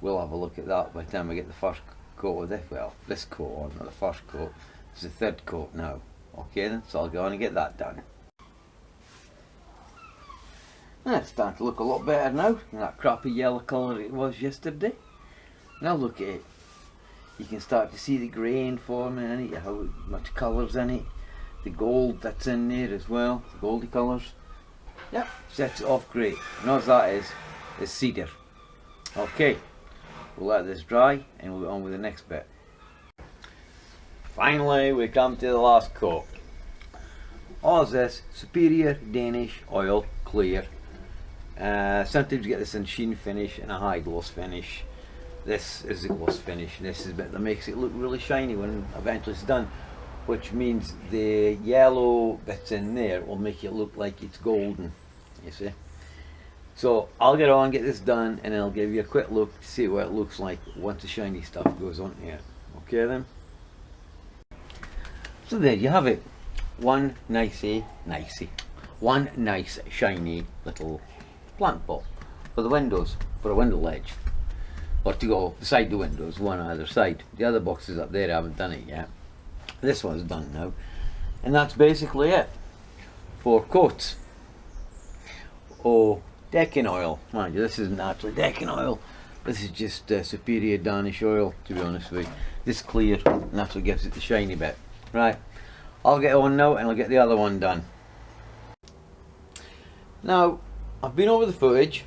we'll have a look at that by the time I get the first coat of this, well, this coat on, not the first coat, it's the third coat now. Okay then, so I'll go on and get that done. It's starting to look a lot better now than that crappy yellow colour it was yesterday. Now look at it. You can start to see the grain forming in it, how much colour's in it, the gold that's in there as well, the goldy colours. Yep, sets it off great. And all that is cedar. Okay, we'll let this dry and we'll get on with the next bit. Finally, we come to the last coat. All of this Superior Danish Oil Clear. Sometimes you get this in sheen finish and a high gloss finish. This is the gloss finish. This is the bit that makes it look really shiny when eventually it's done, which means the yellow bits in there will make it look like it's golden, you see. So I'll get on, get this done, and I'll give you a quick look to see what it looks like once the shiny stuff goes on here. Okay then. So there you have it. One nice shiny little plant pot for the windows, for a window ledge, or to go beside the windows, one on either side. The other boxes up there I haven't done it yet. This one's done now, and that's basically it. 4 coats. Oh, decking oil. Mind you, this isn't actually decking oil. This is just Superior Danish oil, to be honest with you. This clear, and that's what gives it the shiny bit. Right, I'll get on now and I'll get the other one done. Now, I've been over the footage,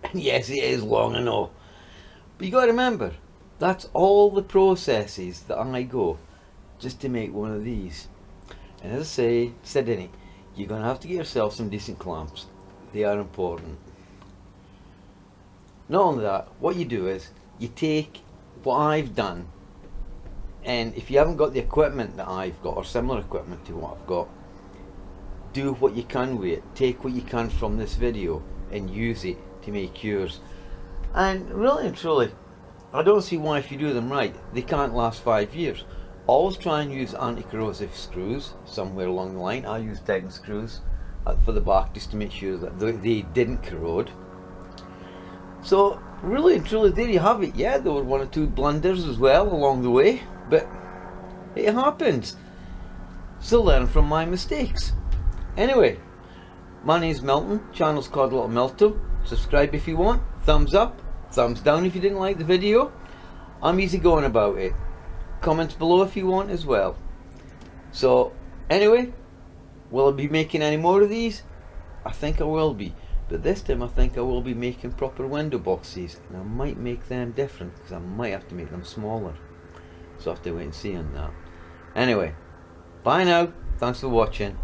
and yes, it is long, I know. But you got to remember, that's all the processes that I go just to make one of these. And as I said in it, you're going to have to get yourself some decent clamps. They are important. Not only that, what you do is you take what I've done, and if you haven't got the equipment that I've got or similar equipment to what I've got, do what you can with it. Take what you can from this video and use it to make yours. And really and truly, I don't see why, if you do them right, they can't last 5 years. Always try and use anti-corrosive screws somewhere along the line. I use Titan screws for the back just to make sure that they didn't corrode. So really and truly, there you have it. Yeah, there were 1 or 2 blunders as well along the way, but it happens. Still learn from my mistakes. Anyway, my name's Milton, channel's called Little Milton. Subscribe if you want, thumbs up, thumbs down if you didn't like the video. I'm easy going about it. Comments below if you want as well. So anyway, will I be making any more of these? I think I will be, but this time I think I will be making proper window boxes, and I might make them different because I might have to make them smaller. So I have to wait and see on that. Anyway, bye now, thanks for watching.